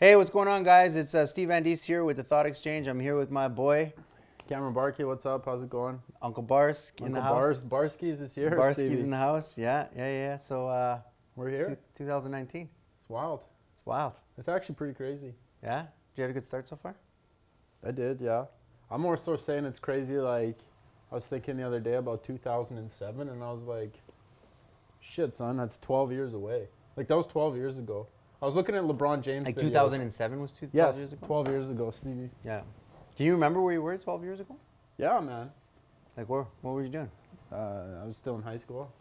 Hey, what's going on, guys? It's Steve Van Dies here with the ThoughtXchange. I'm here with my boy, Cameron Barkey, what's up? How's it going? Uncle Bars in the house. Barski's is here. Barski's in the house. Yeah. So we're here. 2019. It's wild. It's wild. It's actually pretty crazy. Yeah? Did you have a good start so far? I did, yeah. I'm more so saying it's crazy. Like, I was thinking the other day about 2007, and I was like, shit, son, that's 12 years away. Like, that was 12 years ago. I was looking at LeBron James Like videos. 2007 was 12 yes, years ago? 12 years ago, Stevie. Yeah. Do you remember where you were 12 years ago? Yeah, man. Like, what were you doing? I was still in high school.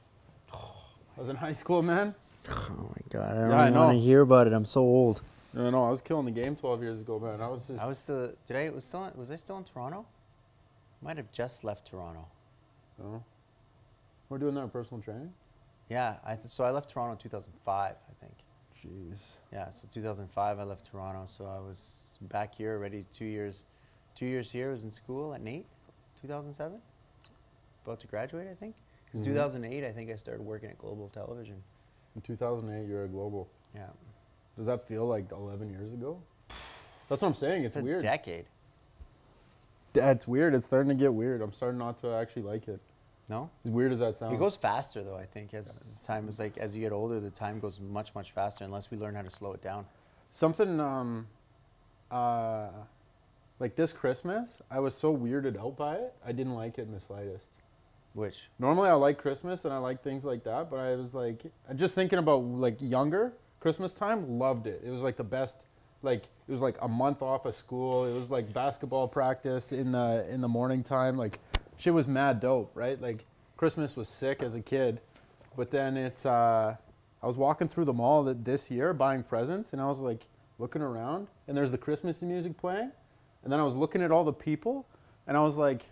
I was in high school, man. Oh, my God. I don't even want to hear about it. I'm so old. No, I was killing the game 12 years ago, man. I was still, was I still in Toronto? Might have just left Toronto. No. We're doing that in personal training? Yeah, so I left Toronto in 2005, I think. Jeez. Yeah, so 2005 I left Toronto, so I was back here already 2 years. 2 years here, I was in school at NAIT, 2007. About to graduate, I think. Because 2008, I think I started working at Global Television. In 2008, you're at Global. Yeah. Does that feel like 11 years ago? That's what I'm saying. It's weird. A decade. It's weird. It's starting to get weird. I'm starting not to actually like it. No? As weird as that sounds. It goes faster, though, I think. As time is like, as you get older, the time goes much, much faster unless we learn how to slow it down. Something like this Christmas, I was so weirded out by it. I didn't like it in the slightest. Which? Normally I like Christmas and I like things like that, but I was like, just thinking about like younger Christmas time, loved it. It was like the best. Like, it was like a month off of school. It was like basketball practice in the morning time. Like, shit was mad dope, right? Like, Christmas was sick as a kid. But then I was walking through the mall this year buying presents, and I was like looking around, and there's the Christmas music playing. And then I was looking at all the people, and I was like,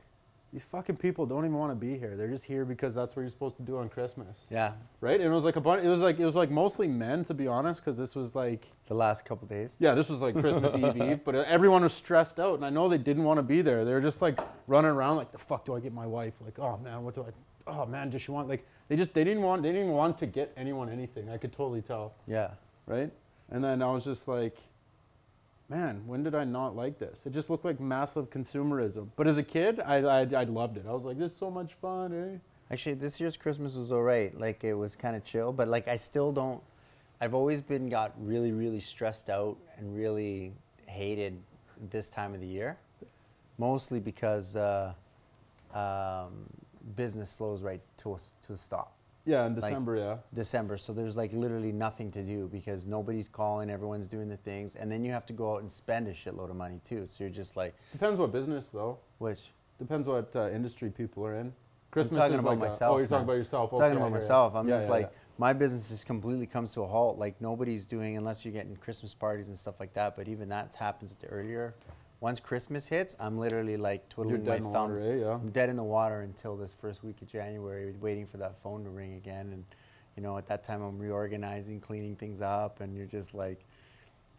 these fucking people don't even want to be here. They're just here because that's what you're supposed to do on Christmas. Yeah. Right? And it was like a bunch. It was like mostly men, to be honest, because this was like the last couple days. Yeah, this was like Christmas Eve, but everyone was stressed out, and I know they didn't want to be there. They were just like running around like, the fuck do I get my wife? Like, oh man, what do I? Oh man, does she want? Like, they didn't want to get anyone anything. I could totally tell. Yeah. Right? And then I was just like, man, when did I not like this? It just looked like massive consumerism. But as a kid, I loved it. I was like, this is so much fun, eh? Actually, this year's Christmas was all right. Like, it was kind of chill, but like, I still don't. I've always got really, really stressed out and really hated this time of the year, mostly because business slows right to a stop. Yeah, in December, like, December, so there's like literally nothing to do because nobody's calling, everyone's doing the things, and then you have to go out and spend a shitload of money too, so you're just like... Depends what business, though. Which? Depends what industry people are in. Christmas I'm talking is about like myself. Oh, you're talking about yourself. I'm talking about myself. I'm just like, yeah. My business just completely comes to a halt. Like, nobody's doing, unless you're getting Christmas parties and stuff like that, but even that happens at the earlier. Once Christmas hits, I'm literally like twiddling my thumbs. Water, eh? Yeah. I'm dead in the water until this first week of January, waiting for that phone to ring again. And, you know, at that time I'm reorganizing, cleaning things up, and you're just like...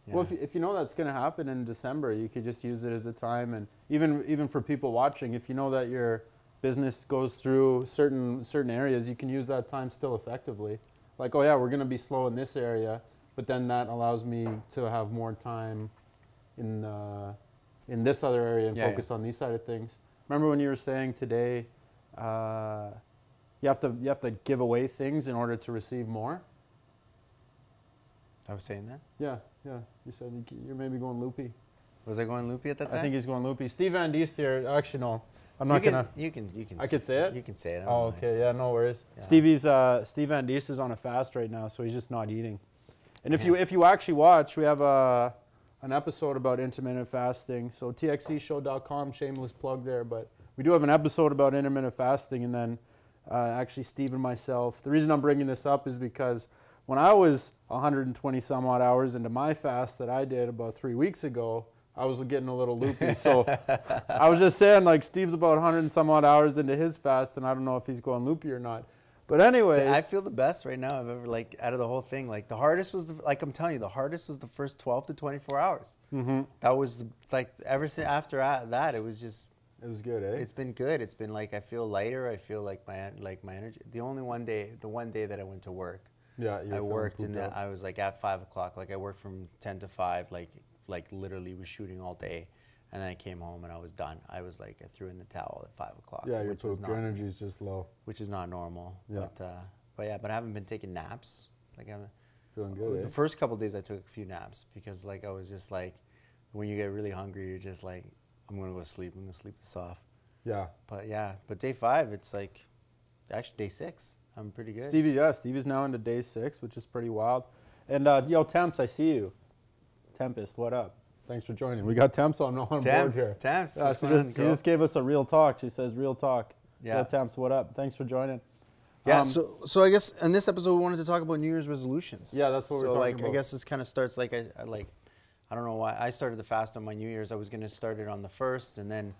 Yeah. Well, if you know that's going to happen in December, you could just use it as a time. And even for people watching, if you know that your business goes through certain areas, you can use that time still effectively. Like, oh yeah, we're going to be slow in this area, but then that allows me to have more time in this other area and focus on these side of things. Remember when you were saying today, you have to give away things in order to receive more? I was saying that? Yeah. You said you're maybe going loopy. Was I going loopy at that time? I think he's going loopy. Steve Van Dies here. Actually, no. I'm not you gonna. You can. I could say it. You can say it. Oh, okay. Yeah, no worries. Yeah. Steve Van Dies is on a fast right now, so he's just not eating. And if you actually watch, we have an episode about intermittent fasting. So THCshow.com, shameless plug there, but we do have an episode about intermittent fasting, and then actually Steve and myself. The reason I'm bringing this up is because when I was 120 some odd hours into my fast that I did about 3 weeks ago, I was getting a little loopy. So I was just saying, like, Steve's about 100 and some odd hours into his fast, and I don't know if he's going loopy or not. But anyways, I feel the best right now I've ever, like, out of the whole thing. Like, the hardest was, like I'm telling you, the hardest was the first 12 to 24 hours. Mm-hmm. That was, like, ever since after that, it was just... It was good, eh? It's been good. It's been, like, I feel lighter. I feel like my energy... The one day that I went to work, Yeah, I worked and I was like at 5 o'clock. Like I worked from 10 to 5, like literally was shooting all day. And then I came home and I was done. I was like, I threw in the towel at 5 o'clock. Yeah, your energy is just low. Which is not normal. Yeah. But I haven't been taking naps. Like I'm feeling good. The first couple of days I took a few naps because like I was just like, when you get really hungry, you're just like, I'm gonna go sleep. I'm gonna sleep this off. Yeah. But day 5, it's like, actually day 6. I'm pretty good. Stevie's now into day 6, which is pretty wild. And yo, Temps, I see you. Tempest, what up? Thanks for joining. We got Temps on board here. Temps, she just gave us a real talk. She says real talk. Yeah. Yo, Temps, what up? Thanks for joining. Yeah, so I guess in this episode we wanted to talk about New Year's resolutions. Yeah, that's what we're talking about. I guess this kind of starts like I don't know why I started the fast on my New Year's. I was going to start it on the 1st, and then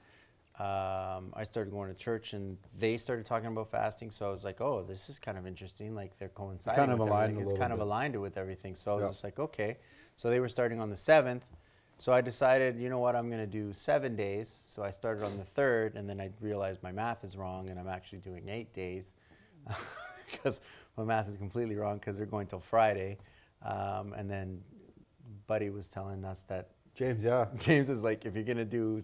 I started going to church, and they started talking about fasting. So I was like, oh, this is kind of interesting. Like they're coinciding. Kind of aligned. It's kind of aligned with everything. So I was just like, okay. So they were starting on the 7th. So I decided, you know what, I'm going to do 7 days. So I started on the 3rd, and then I realized my math is wrong, and I'm actually doing 8 days because my math is completely wrong because they're going till Friday. And then Buddy was telling us that James is like, if you're going to do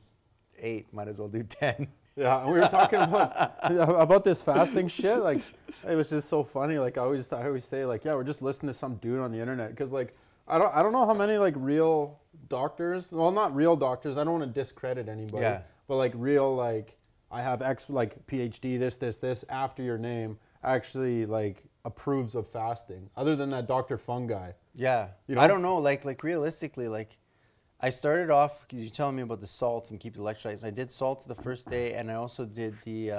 8, might as well do 10. Yeah, and we were talking about this fasting shit. Like, it was just so funny. Like, I always say, like, yeah, we're just listening to some dude on the internet because, like, I don't know how many like real doctors. Well, not real doctors. I don't want to discredit anybody. Yeah. But like real, like I have X like PhD this after your name actually like approves of fasting. Other than that Dr. Fung guy. Yeah. You know? I don't know. Like realistically, like I started off because you're telling me about the salt and keep the electrolytes. I did salt the first day, and I also did the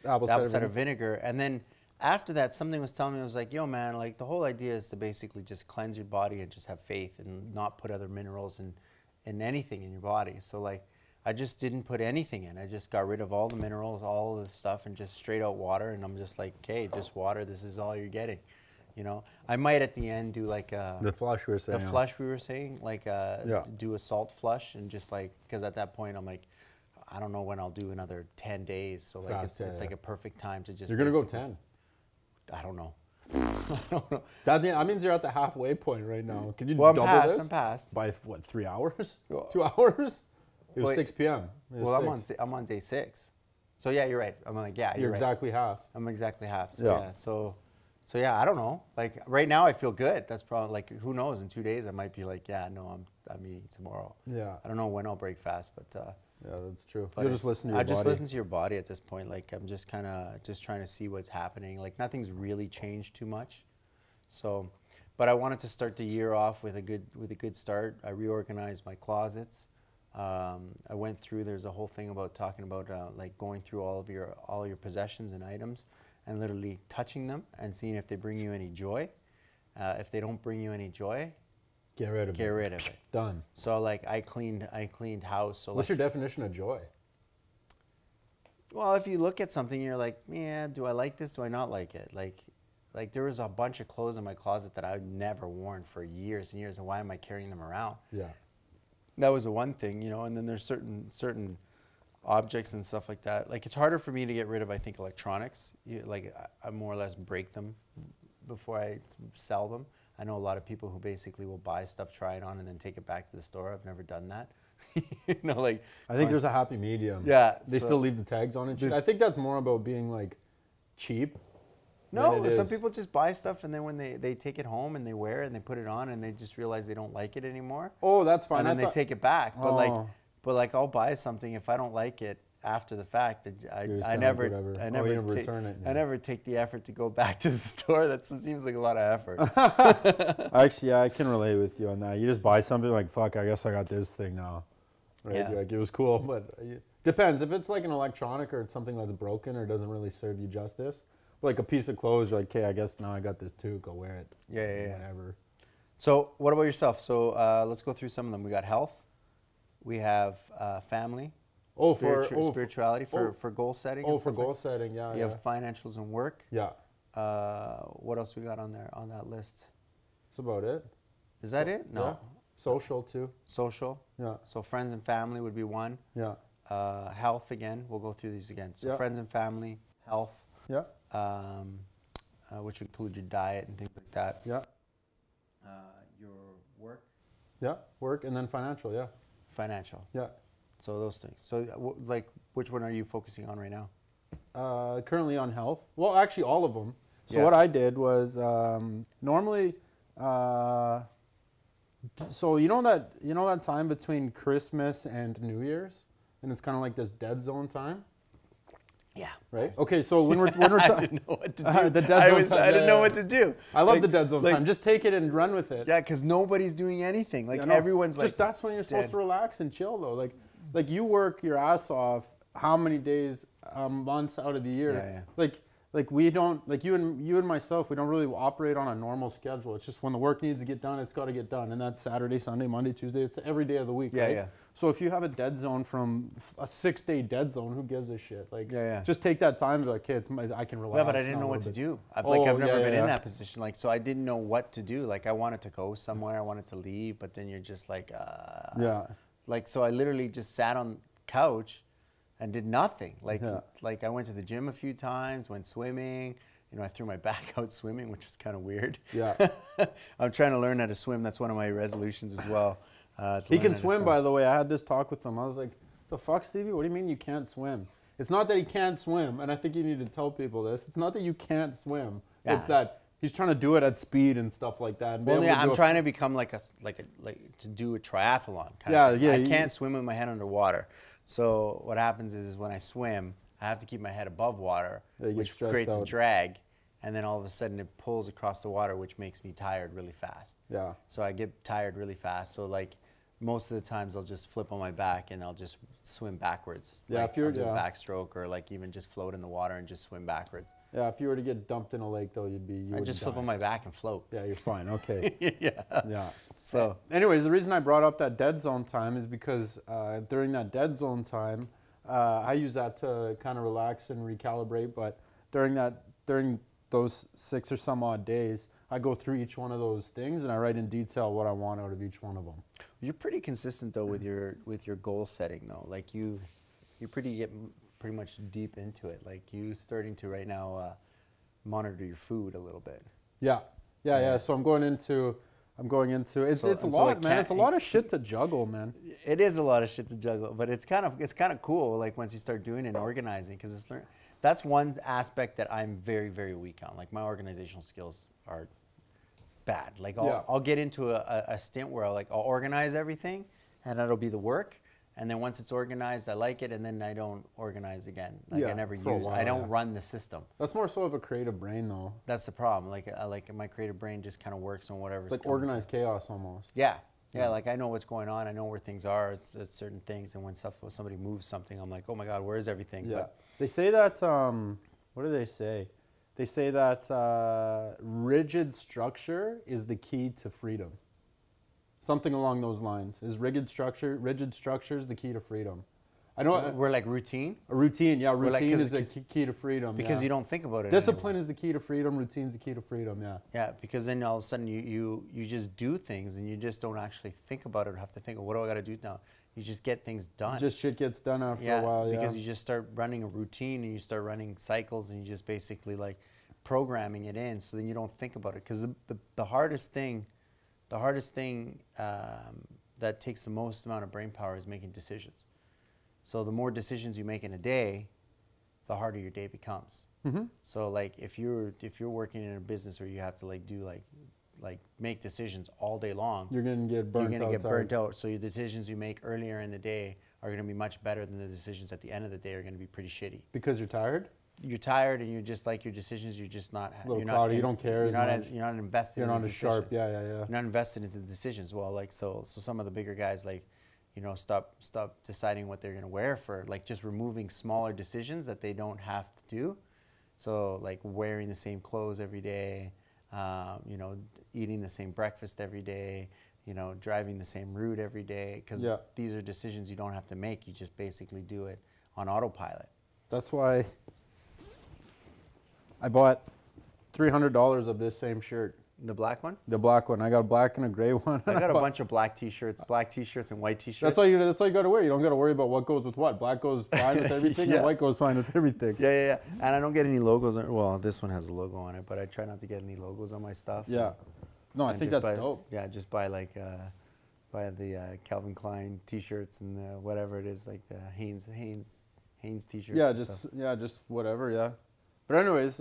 apple cider vinegar, and then. After that, something was telling me, I was like, yo, man, like the whole idea is to basically just cleanse your body and just have faith and not put other minerals in anything in your body. So like, I just didn't put anything in. I just got rid of all the minerals, all of the stuff, and just straight out water. And I'm just like, okay, just water. This is all you're getting. You know, I might at the end do like the flush we were saying. The flush we were saying, like do a salt flush and just like, because at that point I'm like, I don't know when I'll do another 10 days. So like it's like a perfect time to just. You're gonna go 10. I don't know. I don't know. That means you're at the halfway point right now. Can you double this? I'm past. By what, 3 hours? 2 hours? It was 6 p.m. Well, I'm on day 6. So yeah, you're right. I'm like, yeah, you're right. exactly half. I'm exactly half. So yeah. So yeah, I don't know. Like right now I feel good. That's probably like, who knows, in 2 days I might be like, yeah, no, I'm eating tomorrow. Yeah. I don't know when I'll break fast, but yeah, that's true. You'll just listen to your body. I just listen to your body at this point. Like I'm just kind of just trying to see what's happening. Like nothing's really changed too much. So, but I wanted to start the year off with a good start. I reorganized my closets. I went through. There's a whole thing about talking about like going through all your possessions and items and literally touching them and seeing if they bring you any joy. If they don't bring you any joy, get rid of it. Done. So like I cleaned house. So what's your definition of joy? Well, if you look at something, you're like, yeah, do I like this? Do I not like it? Like there was a bunch of clothes in my closet that I've never worn for years and years, and why am I carrying them around? Yeah. That was the one thing, you know. And then there's certain objects and stuff like that. Like it's harder for me to get rid of, I think, electronics. Like I more or less break them before I sell them. I know a lot of people who basically will buy stuff, try it on, and then take it back to the store. I've never done that. You know, like I think there's a happy medium. Yeah, they still leave the tags on it. I think that's more about being like cheap. No, some people just buy stuff and then when they take it home and they wear it and they put it on and they just realize they don't like it anymore. Oh, that's fine. And then they take it back. But like I'll buy something if I don't like it after the fact. I never return it. I never take the effort to go back to the store. That seems like a lot of effort. Actually, yeah, I can relate with you on that. You just buy something like, fuck, I guess I got this thing now. Right? Yeah. Like, it was cool, but depends. If it's like an electronic or it's something that's broken or doesn't really serve you justice, like a piece of clothes, you're like, okay, I guess now I got this too. Go wear it. Yeah. Whatever. So what about yourself? So let's go through some of them. We got health. We have family. Spirituality for goal setting. For goal setting, yeah. You have financials and work. Yeah. What else we got on there on that list? That's about it. Is that it? No. Yeah. Social too. Social. Yeah. So friends and family would be one. Yeah. Health again. We'll go through these again. So friends and family, health. Yeah. Which would include your diet and things like that. Yeah. Your work, Yeah. Work and then financial. Yeah. financial. Yeah. So those things. So like, which one are you focusing on right now? Currently on health. Well, actually, all of them. So Yeah. what I did was normally. So you know that time between Christmas and New Year's, and it's kind of like this dead zone time, Yeah. right? Okay, so when we're I talking didn't know what to do. the dead zone time. I didn't know what to do. I love Like- the dead zone like- time. Just take it and run with it. Yeah, because nobody's doing anything. Like Yeah, no, everyone's just like. that's when you're supposed to relax and chill though. Like you work your ass off. How many days, months out of the year? Yeah, yeah. Like we don't, like you and myself, we don't really operate on a normal schedule. It's just when the work needs to get done, it's got to get done, and that's Saturday, Sunday, Monday, Tuesday. It's every day of the week. Yeah, right? yeah. So if you have a dead zone from a 6-day dead zone, who gives a shit? Like, Yeah, yeah. just take that time and be like, okay, I can relax. Yeah, but I didn't now know a what little to bit. do. I've Oh, never yeah, been yeah. in that position. Like, so I didn't know what to do. Like, I wanted to go somewhere. I wanted to leave, but then you're just like, Yeah. Like, so I literally just sat on couch and did nothing. Like, Yeah. like I went to the gym a few times, went swimming. You know, I threw my back out swimming, which was kind of weird. Yeah. I'm trying to learn how to swim. That's one of my resolutions as well. He can swim, by the way. I had this talk with him. I was like, the fuck, Stevie? What do you mean you can't swim? It's not that he can't swim, and I think you need to tell people this. It's not that you can't swim. Yeah. It's that he's trying to do it at speed and stuff like that. And be Well, able yeah, to I'm do trying to become like to do a triathlon. Kind Yeah, of thing. yeah, I you- can't swim with my head underwater. So what happens is when I swim, I have to keep my head above water, Yeah, you get which stressed creates a out. drag, and then all of a sudden it pulls across the water, which makes me tired really fast. Yeah. So I get tired really fast. So like most of the times I'll just flip on my back and I'll just swim backwards. Yeah, Like, if you're- I'll do yeah. a backstroke or like even just float in the water and just swim backwards. Yeah, if you were to get dumped in a lake, though, you I would just flip die. on my back and float. Yeah, you're fine. Okay. Yeah. Yeah. So Anyways, the reason I brought up that dead zone time is because during that dead zone time, I use that to kind of relax and recalibrate. But during those 6 or some odd days, I go through each one of those things and I write in detail what I want out of each one of them. you're pretty consistent though with your goal setting though. Like you get pretty much deep into it. Like you starting to right now monitor your food a little bit. Yeah. So I'm going into it's So- it's a and so, lot, like, man. It's a can't- lot of shit to juggle, man. It is a lot of shit to juggle, but it's kind of cool. Like once you start doing it and organizing, because that's one aspect that I'm very, very weak on. Like my organizational skills are bad. Like I'll get into a stint where I'll organize everything, and that'll be the work. And then once it's organized, I like it, and then I don't organize again. Like Yeah, I never for a use. while, I don't yeah. run the system. That's more so of a creative brain, though. That's the problem. Like my creative brain just kind of works on whatever's It's like coming to organized chaos almost. Yeah. Like I know what's going on. I know where things are. It's certain things. And when somebody moves something, I'm like, oh my God, where is everything? Yeah. But They say that, what do they say? They say that rigid structure is the key to freedom. Something along those lines. Is rigid structure is the key to freedom. I know we're like routine a routine, yeah, like- routine 'cause- is the key to freedom. because yeah. you don't think about it. Discipline anymore. is the key to freedom, routine's the key to freedom, yeah. Yeah, because then all of a sudden you just do things and you just don't actually think about it or have to think, what do I got to do now? You just get things done. Just shit gets done after a while, yeah. because you just start running a routine and you start running cycles and you just basically like programming it in, so then you don't think about it. Because the hardest thing that takes the most amount of brain power is making decisions. So the more decisions you make in a day, the harder your day becomes. Mm-hmm. So like if you're working in a business where you have to make decisions all day long, You're gonna get burnt out. you're gonna get burnt out. So your decisions you make earlier in the day are gonna be much better than the decisions at the end of the day are gonna be pretty shitty. Because you're tired? You're tired and you're just like your decisions. You're just not. A little You're not. cloudy, you don't care You're as not. much. You're not invested. You're in not the as decision. sharp, yeah. You're not invested into the decisions. Well, like so some of the bigger guys stop deciding what they're gonna wear for just removing smaller decisions that they don't have to do. So like wearing the same clothes every day, eating the same breakfast every day, driving the same route every day, because these are decisions you don't have to make. You just basically do it on autopilot. That's why I bought $300 of this same shirt. The black one? The black one. I got a black and a gray one. I got a bunch of black T-shirts and white T-shirts. That's all you got to wear. You don't got to worry about what goes with what. Black goes fine with everything, and white goes fine with everything. Yeah. And I don't get any logos. Well, this one has a logo on it, but I try not to get any logos on my stuff. Yeah. No, I think that's dope. Yeah, just buy like the Calvin Klein T-shirts and whatever it is, like the Hanes T-shirts. Yeah, just whatever. Yeah. But anyways,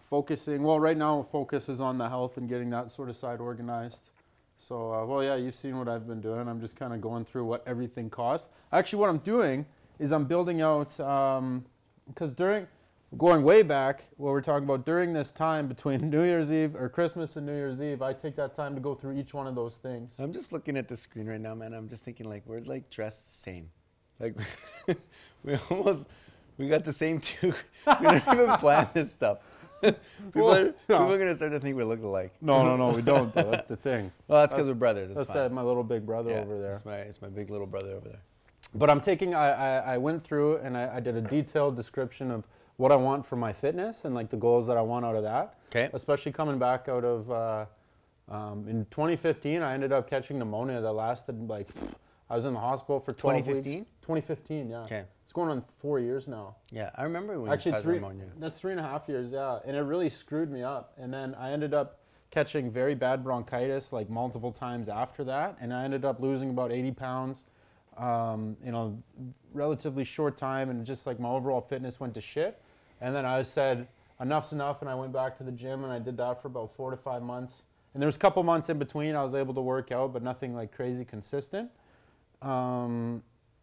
focusing. Well, right now focus is on the health and getting that sort of side organized. So, well, yeah, you've seen what I've been doing. I'm just kind of going through what everything costs. Actually, what I'm doing is I'm building out because going way back, what we're talking about during this time between New Year's Eve or Christmas and New Year's Eve, I take that time to go through each one of those things. I'm just looking at the screen right now, man. I'm just thinking like we're like dressed the same. Like we got the same two. We didn't even plan this stuff. People are gonna start to think we look alike. No, we don't. Though. That's the thing. Well, that's because we're brothers. That's my little big brother over there. It's my big little brother over there. But I'm taking. I went through and I did a detailed description of what I want for my fitness and like the goals that I want out of that. Okay. Especially coming back out of in 2015, I ended up catching pneumonia that lasted like I was in the hospital for 12 2015? weeks. 2015, yeah. Okay. It's going on 4 years now. Yeah, I remember when Actually, you had pneumonia. That's 3.5 years, yeah. And it really screwed me up. And then I ended up catching very bad bronchitis like multiple times after that. And I ended up losing about 80 pounds in a relatively short time. And just like my overall fitness went to shit. And then I said, enough's enough. And I went back to the gym and I did that for about 4 to 5 months. And there was a couple months in between I was able to work out, but nothing like crazy consistent.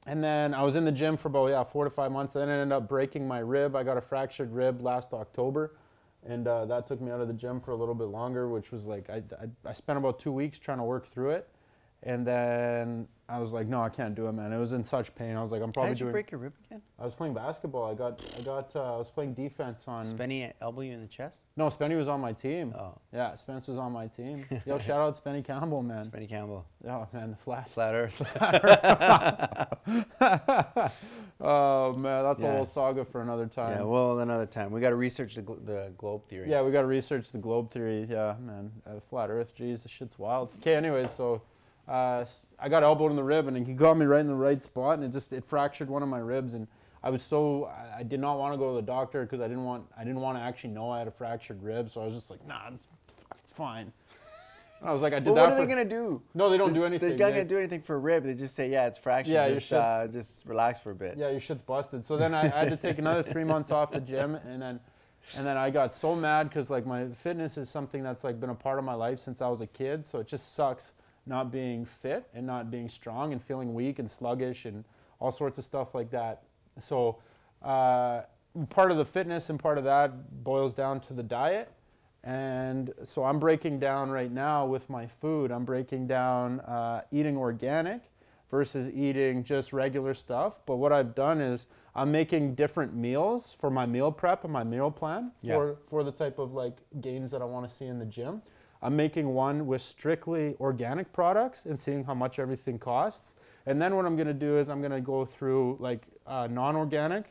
And then I was in the gym for about 4 to 5 months. Then I ended up breaking my rib. I got a fractured rib last October, and that took me out of the gym for a little bit longer, which was like I spent about 2 weeks trying to work through it, and then I was like, no, I can't do it, man. It was in such pain. I was like, I'm probably How did you break your rib again? I was playing basketball. I was playing defense on. Spenny elbow you in the chest? No, Spenny was on my team. Oh. Yeah, Spence was on my team. Yo, shout out Spenny Campbell, man. Spenny Campbell. Oh man, the flat Earth. Oh man, that's a whole saga for another time. Yeah, well, another time. We got to research the globe theory. Yeah, we got to research the globe theory. Yeah, man, flat Earth. Geez, this shit's wild. Okay, anyways, so I got elbowed in the rib, and he got me right in the right spot, and it fractured one of my ribs, and I did not want to go to the doctor because I didn't want to actually know I had a fractured rib, so I was just like, nah, it's fine. And I was like, I did that. What are they gonna do? No, they don't do anything. They're not gonna do anything for a rib. They just say, yeah, it's fractured. Yeah, just relax for a bit. Yeah, your shit's busted. So then I had to take another 3 months off the gym, and then I got so mad because like my fitness is something that's like been a part of my life since I was a kid. So it just sucks not being fit and not being strong and feeling weak and sluggish and all sorts of stuff like that. So part of the fitness and part of that boils down to the diet. And so I'm breaking down right now with my food. I'm breaking down eating organic versus eating just regular stuff. But what I've done is I'm making different meals for my meal prep and my meal plan for the type of like gains that I want to see in the gym. I'm making one with strictly organic products and seeing how much everything costs. And then what I'm going to do is I'm going to go through like non-organic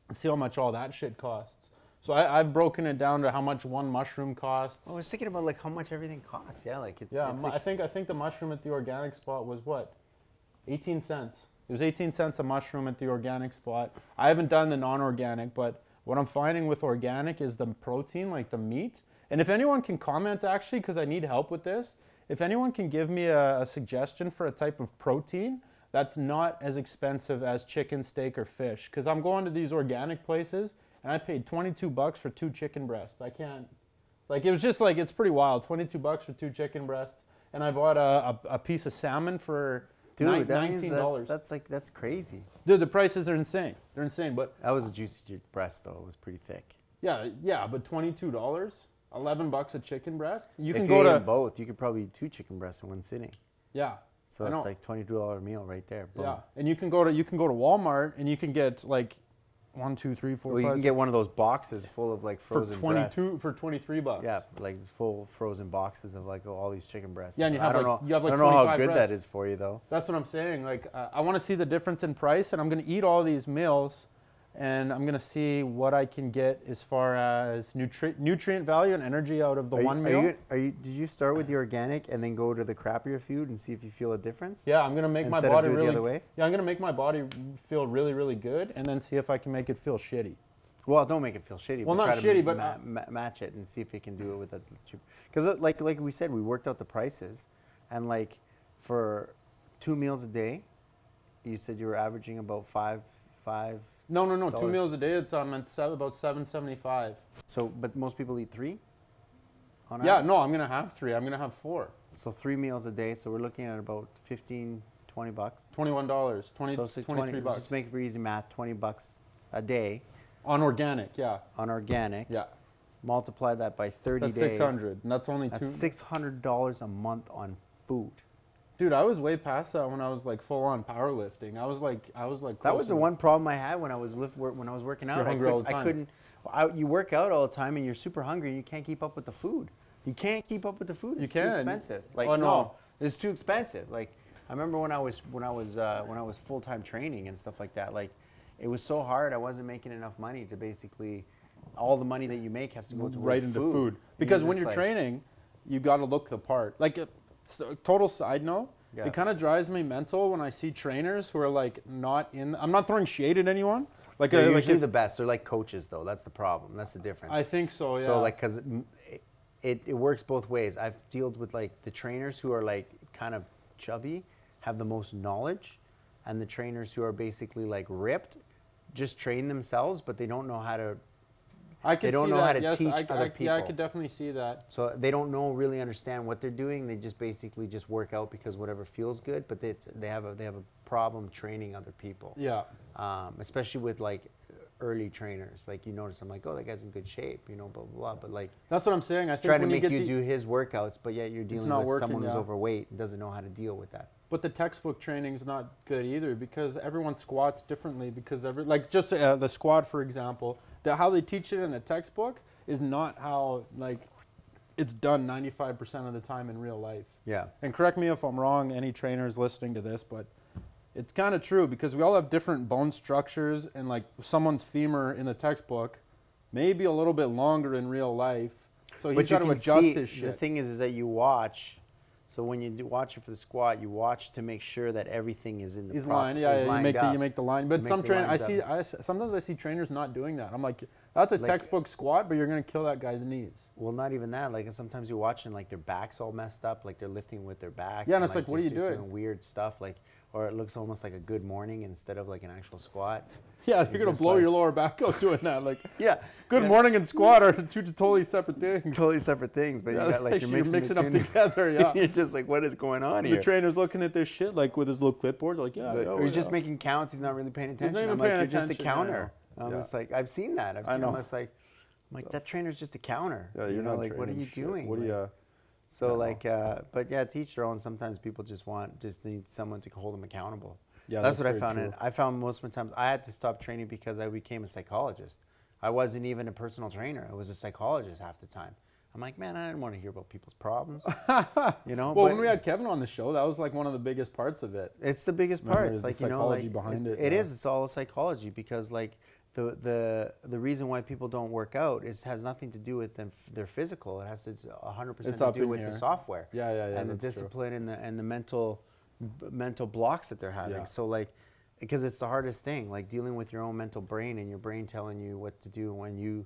and see how much all that shit costs. So I've broken it down to how much one mushroom costs. I was thinking about like how much everything costs. Yeah, like it's. Yeah, I think the mushroom at the organic spot was what, 18 cents. It was 18 cents a mushroom at the organic spot. I haven't done the non-organic, but what I'm finding with organic is the protein, like the meat. And if anyone can comment actually, because I need help with this, if anyone can give me a suggestion for a type of protein that's not as expensive as chicken, steak, or fish. Because I'm going to these organic places and I paid $22 for 2 chicken breasts. I can't, like it was just like, it's pretty wild, $22 for 2 chicken breasts. And I bought a piece of salmon for $19. That's crazy. Dude, the prices are insane. They're insane, but. That was a juicy breast though, it was pretty thick. Yeah, but $22? $11 a chicken breast. You can if go you to ate both. You could probably eat 2 chicken breasts in one sitting. Yeah. So it's like $22 meal right there. Boom. Yeah, and you can go to Walmart and you can get like 1, 2, 3, 4, well, 5. you can get one of those boxes full of like frozen for $23. Yeah, like full frozen boxes of like all these chicken breasts. Yeah, and you have I don't know how good that is for you though. That's what I'm saying. Like I want to see the difference in price, and I'm going to eat all these meals. and I'm gonna see what I can get as far as nutrient value and energy out of the one meal. Did you start with the organic and then go to the crappier food and see if you feel a difference? Yeah, I'm gonna make my Instead of body do it really. the other way? Yeah, I'm gonna make my body feel really, really good, and then see if I can make it feel shitty. Well, don't make it feel shitty. Well, but not try shitty, to but match it and see if you can do it with a cheap. Because like we said, we worked out the prices, and like for 2 meals a day, you said you were averaging about five. No. 2 meals a day. It's about $7.75. So, but most people eat 3. On Yeah, average? no, I'm gonna have 3. I'm gonna have 4. So 3 meals a day. So we're looking at about 15, 20 bucks. $21, So say 23 bucks. Just make it for easy math. 20 bucks a day On organic, yeah. on organic. Yeah. Multiply that by 30 That's days. 600, and that's only That's $2. $600 a month on food. Dude, I was way past that when I was like full on powerlifting. I was like. That was the one problem I had when I was working out. You're hungry all the time. I couldn't. You work out all the time and you're super hungry and you can't keep up with the food. You can't keep up with the food. It's too expensive. Like Oh, no. it's too expensive. Like I remember when I was full time training and stuff like that. Like it was so hard. I wasn't making enough money to basically. All the money that you make has to go towards right into food. Because when you're training, you got to look the part. Like, total side note, Yeah. it kind of drives me mental when I see trainers who are like not in. I'm not throwing shade at anyone. Like, They're like usually if- the best. They're like coaches, though. That's the problem. That's the difference. I think so. Yeah. So like, because it works both ways. I've dealt with like the trainers who are like kind of chubby, have the most knowledge, and the trainers who are basically like ripped, just train themselves, but they don't know how to. They don't know how to teach other people. Yeah, I could definitely see that. So they don't really understand what they're doing. They just basically just work out because whatever feels good. But they have a problem training other people. Yeah. Especially with like early trainers. Like you notice, I'm like, oh, that guy's in good shape, you know, blah blah blah. But like That's what I'm saying. I think trying to when make you get do his workouts, but yet you're dealing not with working, someone who's yeah. overweight and doesn't know how to deal with that. But the textbook training's not good either because everyone squats differently because like just the squat, for example, how they teach it in a textbook is not how like it's done 95% of the time in real life. Yeah. And correct me if I'm wrong, any trainers listening to this, but it's kind of true because we all have different bone structures and like someone's femur in the textbook may be a little bit longer in real life. So he's got to adjust his shit. The thing is that you watch. So when you watch it for the squat, you watch to make sure that everything is in the line. Yeah, you make the line. But some trainers, sometimes I see trainers not doing that. I'm like, that's a textbook squat, but you're gonna kill that guy's knees. Well, not even that. Like sometimes you're watching, like their backs all messed up, like they're lifting with their backs. Yeah, and it's like, what are you just doing? Weird stuff, like, or it looks almost like a good morning instead of like an actual squat. Yeah, you're gonna blow your lower back out doing that. Like, yeah, good morning and squat are two totally separate things. Totally separate things, but Yeah, you got like you're mixing mixing the up two together. Yeah, You're just like, what is going on here? the trainer's looking at this shit like with his little clipboard, like, yeah, Or he's just making counts. He's not really paying attention. not even I'm like, paying you're just a attention, counter. yeah. I'm Yeah. just like, I've seen that. I know. I'm like, that trainer's just a counter. Yeah, you know, like, what are you doing? What are you? So like, but yeah, to each their own. Sometimes people just need someone to hold them accountable. Yeah, that's what I very found. true. And I found most of the times I had to stop training because I became a psychologist. I wasn't even a personal trainer. I was a psychologist half the time. I'm like, man, I didn't want to hear about people's problems. You know. Well, but when we had Kevin on the show, that was like one of the biggest parts of it. it's the biggest part. It's like, you know, like psychology behind it. It Yeah. is. It's all psychology because like the reason why people don't work out has nothing to do with their physical. It has to 100% It's to up do in with here. the software. Yeah, And the that's true. discipline and the mental blocks that they're having. Yeah. So like, because it's the hardest thing, like dealing with your own mental brain and your brain telling you what to do when you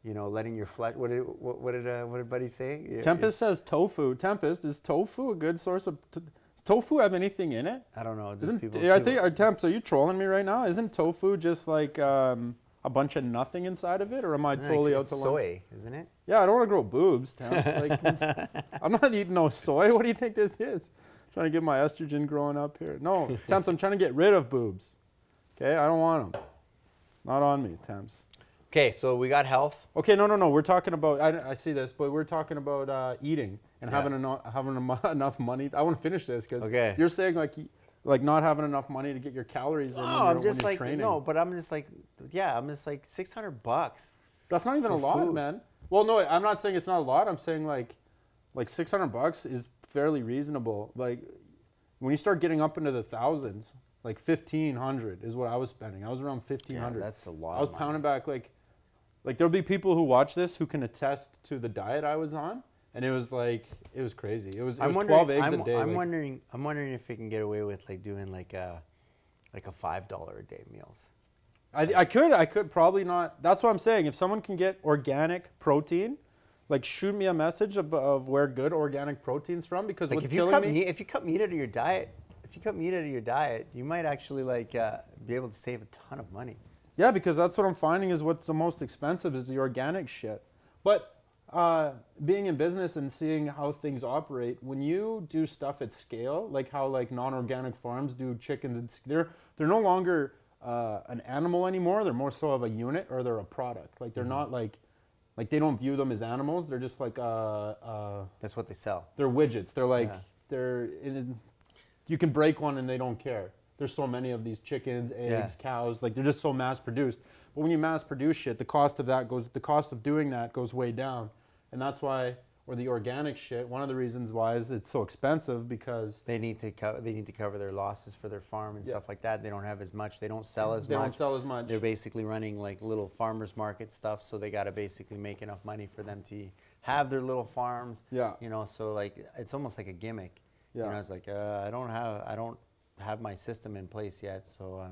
know, letting your flesh. What did Buddy say? Tempest says tofu. Tempest, is tofu a good source of? Does tofu have anything in it? I don't know. Just Isn't people, I think Temps, are you trolling me right now? Isn't tofu just like a bunch of nothing inside of it, or am I totally out it's to lunch? soy, isn't it? Yeah, I don't want to grow boobs, Temps. Like, I'm not eating no soy. What do you think this is? Trying to get my estrogen growing up here. No, Temps, I'm trying to get rid of boobs. Okay, I don't want them. Not on me, Temps. Okay, so we got health. Okay, no. We're talking about. I see this, but we're talking about eating and having enough money. I want to finish this because you're saying like not having enough money to get your calories in. No, I'm just like training. no, but I'm just like $600. That's not even a lot, food. man. Well, no, I'm not saying it's not a lot. I'm saying like $600 is fairly reasonable. Like when you start getting up into the thousands, Like 1,500 is what I was spending. I was around 1,500. Yeah, that's a lot. I was pounding back like there'll be people who watch this who can attest to the diet I was on, and it was crazy. It was 12 eggs a day. I'm wondering if we can get away with like doing like a $5 a day meals. I could probably not. That's what I'm saying. If someone can get organic protein, like shoot me a message of where good organic protein's from, because Like what's if you killing cut me. meat, if you cut meat out of your diet, you might actually like be able to save a ton of money. Yeah, because that's what I'm finding is what's the most expensive is the organic shit. But being in business and seeing how things operate, when you do stuff at scale, like how like non-organic farms do chickens, and they're no longer an animal anymore. They're more so of a unit, or they're a product. Like they're not like they don't view them as animals. They're just like That's what they sell. they're widgets. They're like you can break one and they don't care. There's so many of these chickens, eggs, cows. Like they're just so mass produced. But when you mass produce shit, the cost of doing that goes way down, and that's why. Or the organic shit. One of the reasons why is it's so expensive, because They need to cover their losses for their farm and stuff like that. They don't have as much. They don't sell as they much. don't sell as much. They're basically running like little farmers market stuff, so they got to basically make enough money for them to have their little farms. Yeah. You know, so like it's almost like a gimmick. Yeah. You know, it's like I don't have my system in place yet, so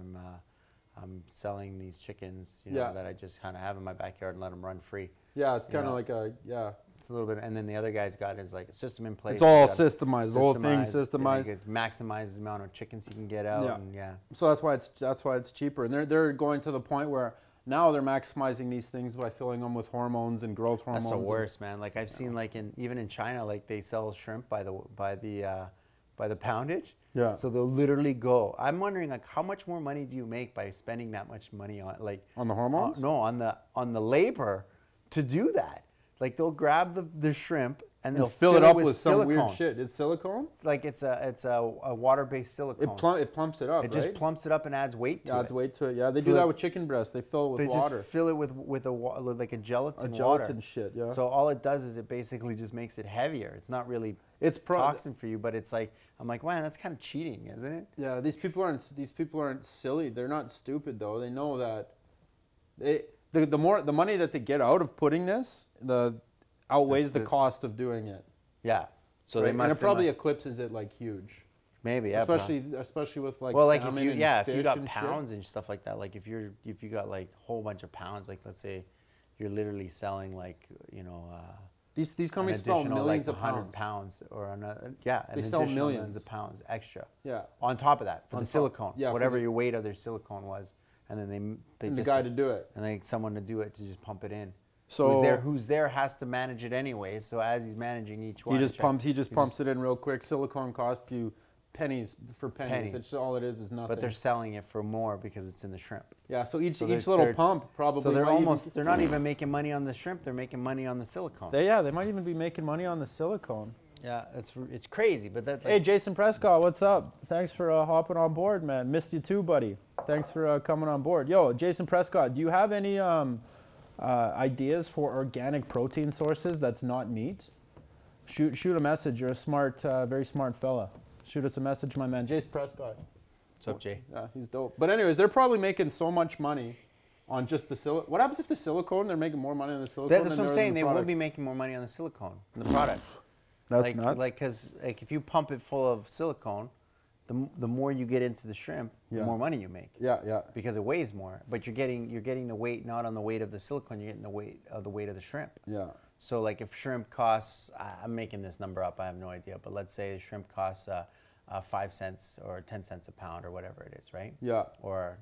I'm selling these chickens, you know, that I just kind of have in my backyard and let them run free. Yeah, it's kind of like It's a little bit, and then the other guy's got his like a system in place. It's all systemized. The whole thing's systemized. It maximizes the amount of chickens he can get out. Yeah. And So that's why it's cheaper, and they're going to the point where now they're maximizing these things by filling them with hormones and growth hormones. That's the worst, man. Like I've seen, like even in China, like they sell shrimp by the poundage. Yeah. So they'll literally go. I'm wondering, like, how much more money do you make by spending that much money on, like, on the hormones? No, on the labor to do that. Like they'll grab the shrimp and they'll fill it up with silicone. some weird shit. It's silicone? It's like it's a water-based silicone. It plumps it up, It right? just plumps it up and adds weight to it. Adds weight to it. Yeah, they So do that with chicken breast. They fill it with water. They just fill it with like a gelatin gelatin shit, yeah. So all it does is it basically just makes it heavier. It's not really toxin for you, but it's like, I'm like, man, that's kind of cheating, isn't it? Yeah, these people aren't silly. They're not stupid though. They know that the money that they get out of putting this, outweighs the cost of doing it. Yeah. So right? And it probably eclipses it like huge. Maybe, yeah. Especially with like like salmon if you got and pounds shit. and stuff like that, like if you got like a whole bunch of pounds, like let's say you're literally selling like, you know, these companies sell millions like of 100 pounds or another, they sell millions of pounds extra. Yeah. On top of that, for the silicone, yeah, whatever your weight of their silicone was, and then they the guy to do it, and they someone to do it to just pump it in. So who's there has to manage it anyway. So as he's managing each one, he just pumps it in real quick. Silicone costs you pennies. It's all it is nothing. But they're selling it for more because it's in the shrimp. Yeah. So each little pump probably. So they're not even making money on the shrimp. They're making money on the silicone. They might even be making money on the silicone. Yeah, it's crazy. But that. Hey, Jason Prescott, what's up? Thanks for hopping on board, man. Missed you too, buddy. Thanks for coming on board. Yo, Jason Prescott, do you have any ideas for organic protein sources that's not meat? Shoot a message. You're a smart, very smart fella. Shoot us a message, my man. Jason Prescott. What's up, Jay? Yeah, he's dope. But anyways, they're probably making so much money on just the silicone. What happens if the silicone, they're making more money on the silicone? That's what I'm saying. They will be making more money on the silicone, the product. That's nuts. Because if you pump it full of silicone, the more you get into the shrimp, the more money you make. Yeah, yeah. Because it weighs more, but you're getting the weight not on the weight of the silicone, you're getting the weight of the shrimp. Yeah. So like if shrimp costs, I'm making this number up, I have no idea, but let's say shrimp costs 5 cents or 10 cents a pound or whatever it is, right? Yeah. Or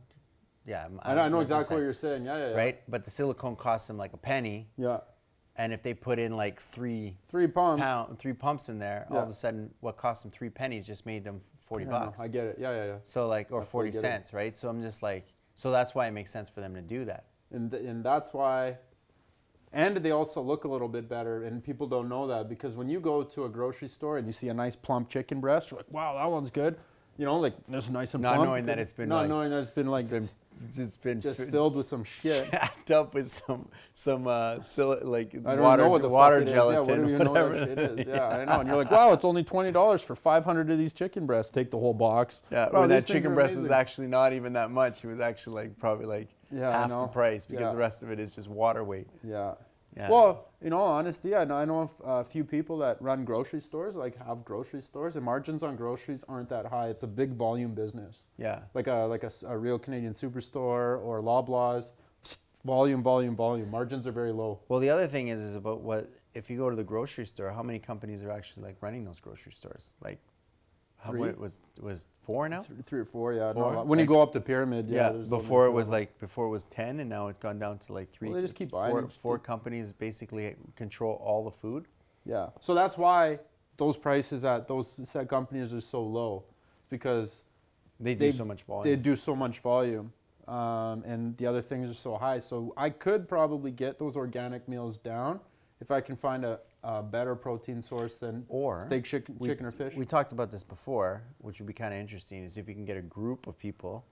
yeah. I know exactly what you're saying. Yeah. Right, but the silicone costs them like a penny. Yeah. And if they put in like three pumps in there, all of a sudden what cost them 3 pennies just made them $40. I get it. Yeah. So like, or 40 cents, right? So I'm just like, so that's why it makes sense for them to do that. And that's why, and they also look a little bit better, and people don't know that, because when you go to a grocery store and you see a nice plump chicken breast, you're like, wow, that one's good. You know, like, this nice and plump. Not knowing that it's been just been filled with some shit. Jacked up with some like I don't water know what the water fuck it is. gelatin. Yeah, what do you know what that shit is? Yeah, I know. And you're like, wow, it's only $20 for 500 of these chicken breasts. Take the whole box. Yeah, Bro, when that these things chicken are breast amazing. was actually not even that much. It was actually like probably like half the price because the rest of it is just water weight. Yeah. Yeah. Well, in all honesty, I know a few people that run grocery stores, like have grocery stores, and margins on groceries aren't that high. It's a big volume business. Yeah. Like a real Canadian Superstore or Loblaws, volume. Margins are very low. Well, the other thing is about what if you go to the grocery store, how many companies are actually like running those grocery stores? Like, how many was 4 now? 3 or 4, yeah. 4? No, when you go up the pyramid, yeah. Before it was 10, and now it's gone down to like 3. Well, they just keep buying. 4 companies basically control all the food. Yeah. So that's why those prices at those said companies are so low. It's because they do so much volume. They do so much volume. And the other things are so high. So I could probably get those organic meals down if I can find a better protein source than steak, chicken, or fish. We talked about this before, which would be kind of interesting, is if you can get a group of people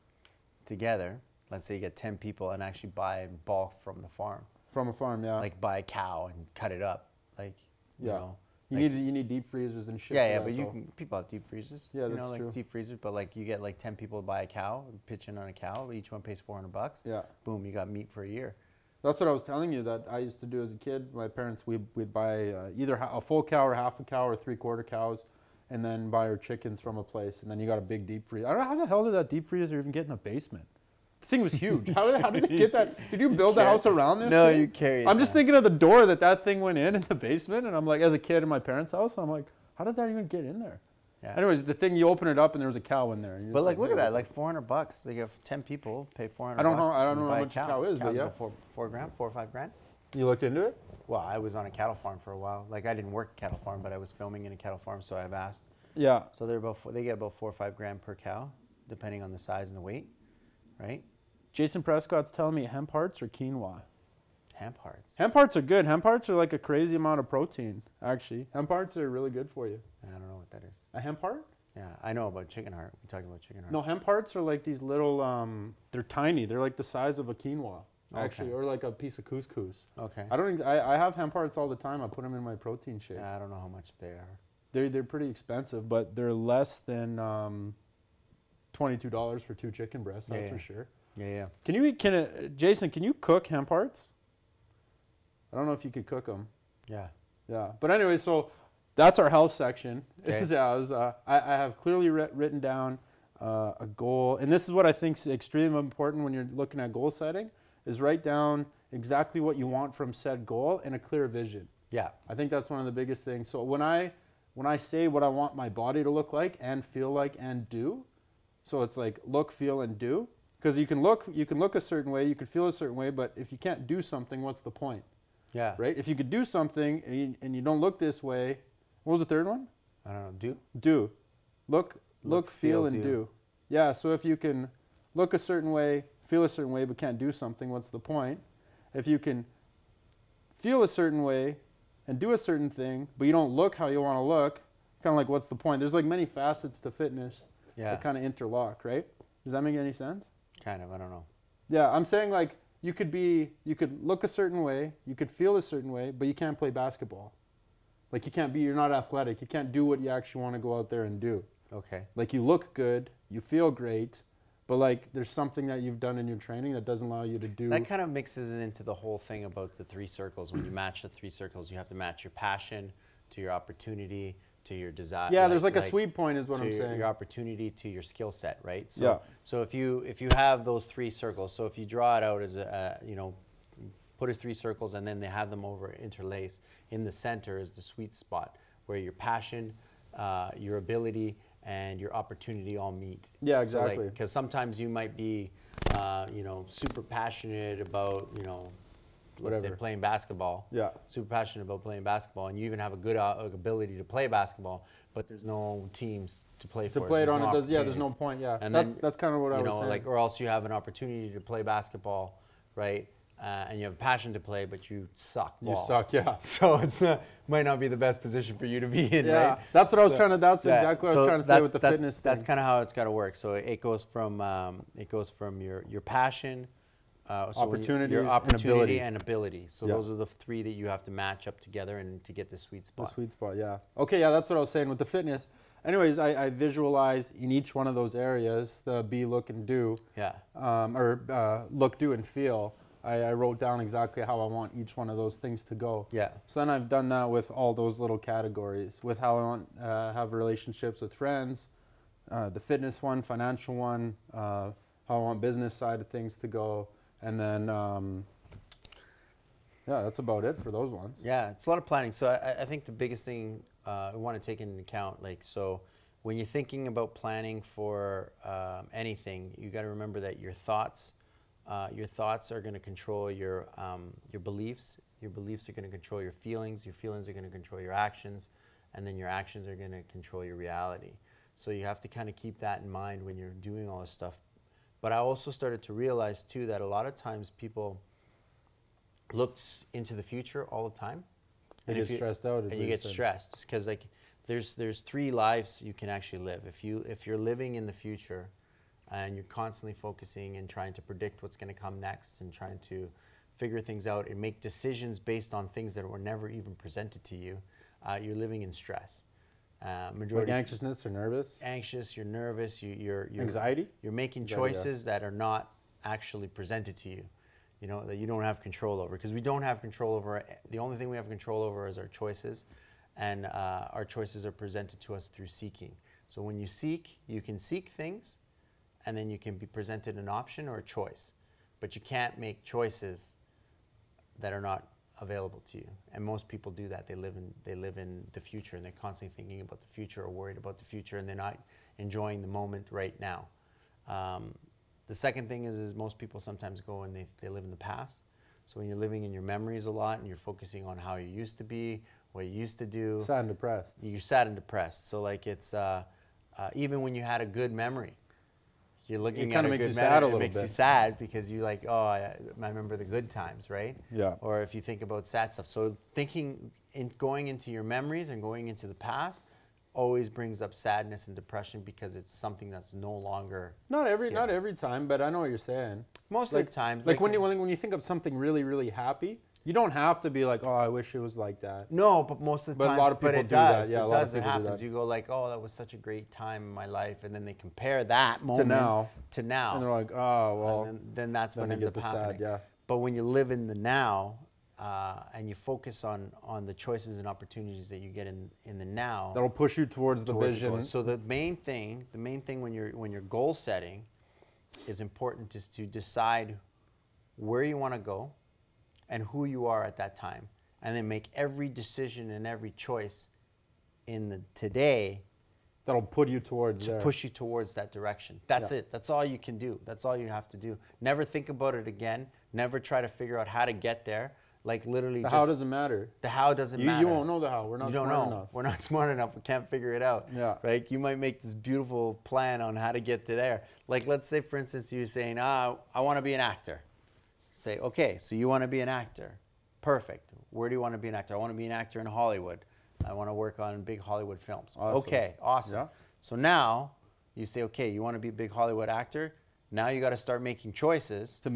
together, let's say you get 10 people, and actually buy in bulk from the farm. From a farm, yeah. Like buy a cow and cut it up. Like, you know. You need deep freezers and shit. Yeah, but people have deep freezers. Yeah, that's true. Like deep freezers, but like you get like 10 people to buy a cow, pitch in on a cow, each one pays $400. Yeah. Boom, you got meat for a year. That's what I was telling you that I used to do as a kid. My parents, we'd buy either a full cow or half a cow or 3/4 cows, and then buy our chickens from a place, and then you got a big deep freezer. I don't know how the hell did that deep freezer even get in the basement? The thing was huge. How did it get that? Did you build the house around this? No, thing? you carry it. I'm just thinking of the door that thing went in the basement, and I'm like, as a kid in my parents' house, I'm like, how did that even get in there? Yeah. Anyways, the thing, you open it up and there was a cow in there. But like, look at that, like $400. They have 10 people, pay $400. I don't know how much a cow is, but yeah. 4 grand, 4 or 5 grand. You looked into it? Well, I was on a cattle farm for a while. Like, I didn't work a cattle farm, but I was filming in a cattle farm, so I've asked. Yeah. So they get about 4 or 5 grand per cow, depending on the size and the weight, right? Jason Prescott's telling me hemp hearts or quinoa. Hemp hearts. Hemp hearts are good. Hemp hearts are like a crazy amount of protein, actually. Hemp hearts are really good for you. I don't know what that is. A hemp heart? Yeah, I know about chicken heart. We talked about chicken heart. No, hemp hearts are like these little, they're tiny. They're like the size of a quinoa, actually, or like a piece of couscous. Okay. I have hemp hearts all the time. I put them in my protein shake. Yeah, I don't know how much they are. They're pretty expensive, but they're less than $22 for 2 chicken breasts, that's for sure. Yeah. Jason, can you cook hemp hearts? I don't know if you could cook them. Yeah. Yeah. But anyway, so that's our health section. Okay. I have clearly written down a goal. And this is what I think is extremely important when you're looking at goal setting, is write down exactly what you want from said goal and a clear vision. Yeah. I think that's one of the biggest things. So when I say what I want my body to look like and feel like and do, so it's like look, feel, and do. Because you can look a certain way, you can feel a certain way, but if you can't do something, what's the point? Yeah. Right? If you could do something and you don't look this way, what was the third one? I don't know. Do? Do. Look, feel, and do. Yeah, so if you can look a certain way, feel a certain way, but can't do something, what's the point? If you can feel a certain way and do a certain thing, but you don't look how you want to look, kind of like what's the point? There's like many facets to fitness that kind of interlock, right? Does that make any sense? Kind of, I don't know. Yeah, I'm saying like you could look a certain way, you could feel a certain way, but you can't play basketball. Like you're not athletic. You can't do what you actually want to go out there and do. Okay. Like you look good, you feel great, but like there's something that you've done in your training that doesn't allow you to do. That kind of mixes it into the whole thing about the 3 circles. When you match the 3 circles, you have to match your passion to your opportunity to your desire. Yeah, there's like a sweet point is what I'm saying. Your opportunity to your skill set, right? So, So if you have those 3 circles, so if you draw it out as put as 3 circles and then they have them over interlace, in the center is the sweet spot where your passion, your ability, and your opportunity all meet. Yeah, exactly. Because sometimes you might be, super passionate about, let's say playing basketball. Yeah. Super passionate about playing basketball, and you even have a good ability to play basketball, but there's no teams to play for. To play it on it, there's no point. Yeah. And that's kind of what I was saying. Or else you have an opportunity to play basketball, right? and you have a passion to play, but you suck balls. You suck, yeah. So it's might not be the best position for you to be in, Yeah, right? that's what I was trying to. That's exactly what I was trying to say with the fitness thing. That's kind of how it's got to work. So it goes from your passion, opportunity, your opportunity and ability. So Yeah. those are the three that you have to match up together and to get the sweet spot. The sweet spot, yeah. Okay, yeah, that's what I was saying with the fitness. Anyways, I visualize in each one of those areas the be, look, and do. Yeah. Look, do, and feel. I wrote down exactly how I want each one of those things to go. Yeah. So then I've done that with all those little categories, with how I want have relationships with friends, the fitness one, financial one, how I want business side of things to go, and then yeah, that's about it for those ones. Yeah, it's a lot of planning. So I think the biggest thing we want to take into account, like, so when you're thinking about planning for anything, you got to remember that your thoughts are going to control your beliefs. Your beliefs are going to control your feelings. Your feelings are going to control your actions, and then your actions are going to control your reality. So you have to kind of keep that in mind when you're doing all this stuff. But I also started to realize too that a lot of times people look into the future all the time. You get stressed out. And you get stressed because, like, there's three lives you can actually live. If you're living in the future and you're constantly focusing and trying to predict what's going to come next and trying to figure things out and make decisions based on things that were never even presented to you, you're living in stress. Like anxiousness or nervous? Anxious, you're nervous, you're anxiety? You're making choices that are not actually presented to you, you know, that you don't have control over. Because we don't have control over, the only thing we have control over is our choices, and our choices are presented to us through seeking. So when you seek, you can seek things, and then you can be presented an option or a choice. But you can't make choices that are not available to you. And most people do that. They live in the future, and they're constantly thinking about the future or worried about the future, and they're not enjoying the moment right now. The second thing is most people sometimes go and they live in the past. So when you're living in your memories a lot and you're focusing on how you used to be, what you used to do. Sad and depressed. You're sad and depressed. So like it's, even when you had a good memory, you're looking at a good memory, it makes you sad because you like, oh, I remember the good times, right? Yeah. Or if you think about sad stuff. So going into your memories and going into the past always brings up sadness and depression because it's something that's no longer not every time, but I know what you're saying. Most of the times. Like when you think of something really, really happy, you don't have to be like, oh, I wish it was like that. No, but most of the times, a lot of people it does. Yeah, It happens. You go like, oh, that was such a great time in my life, and then they compare that moment to now. And they're like, oh, well. And then that's what ends up happening. Sad, yeah. But when you live in the now, and you focus on the choices and opportunities that you get in the now, that'll push you towards the vision. So the main thing when you're goal setting is important is to decide where you want to go and who you are at that time, and then make every decision and every choice in the today that'll put you towards push you towards that direction. That's it. That's all you can do. That's all you have to do. Never think about it again. Never try to figure out how to get there. Like literally, the how doesn't matter. The how doesn't matter. You won't know the how. We're not smart enough. We're not smart enough. We can't figure it out. Yeah. Right? You might make this beautiful plan on how to get to there. Like let's say, for instance, you're saying, I want to be an actor. Say, okay, so you want to be an actor. Perfect. Where do you want to be an actor? I want to be an actor in Hollywood. I want to work on big Hollywood films. Awesome. Okay, awesome. Yeah. So now you say, okay, you want to be a big Hollywood actor. Now you got to start making choices to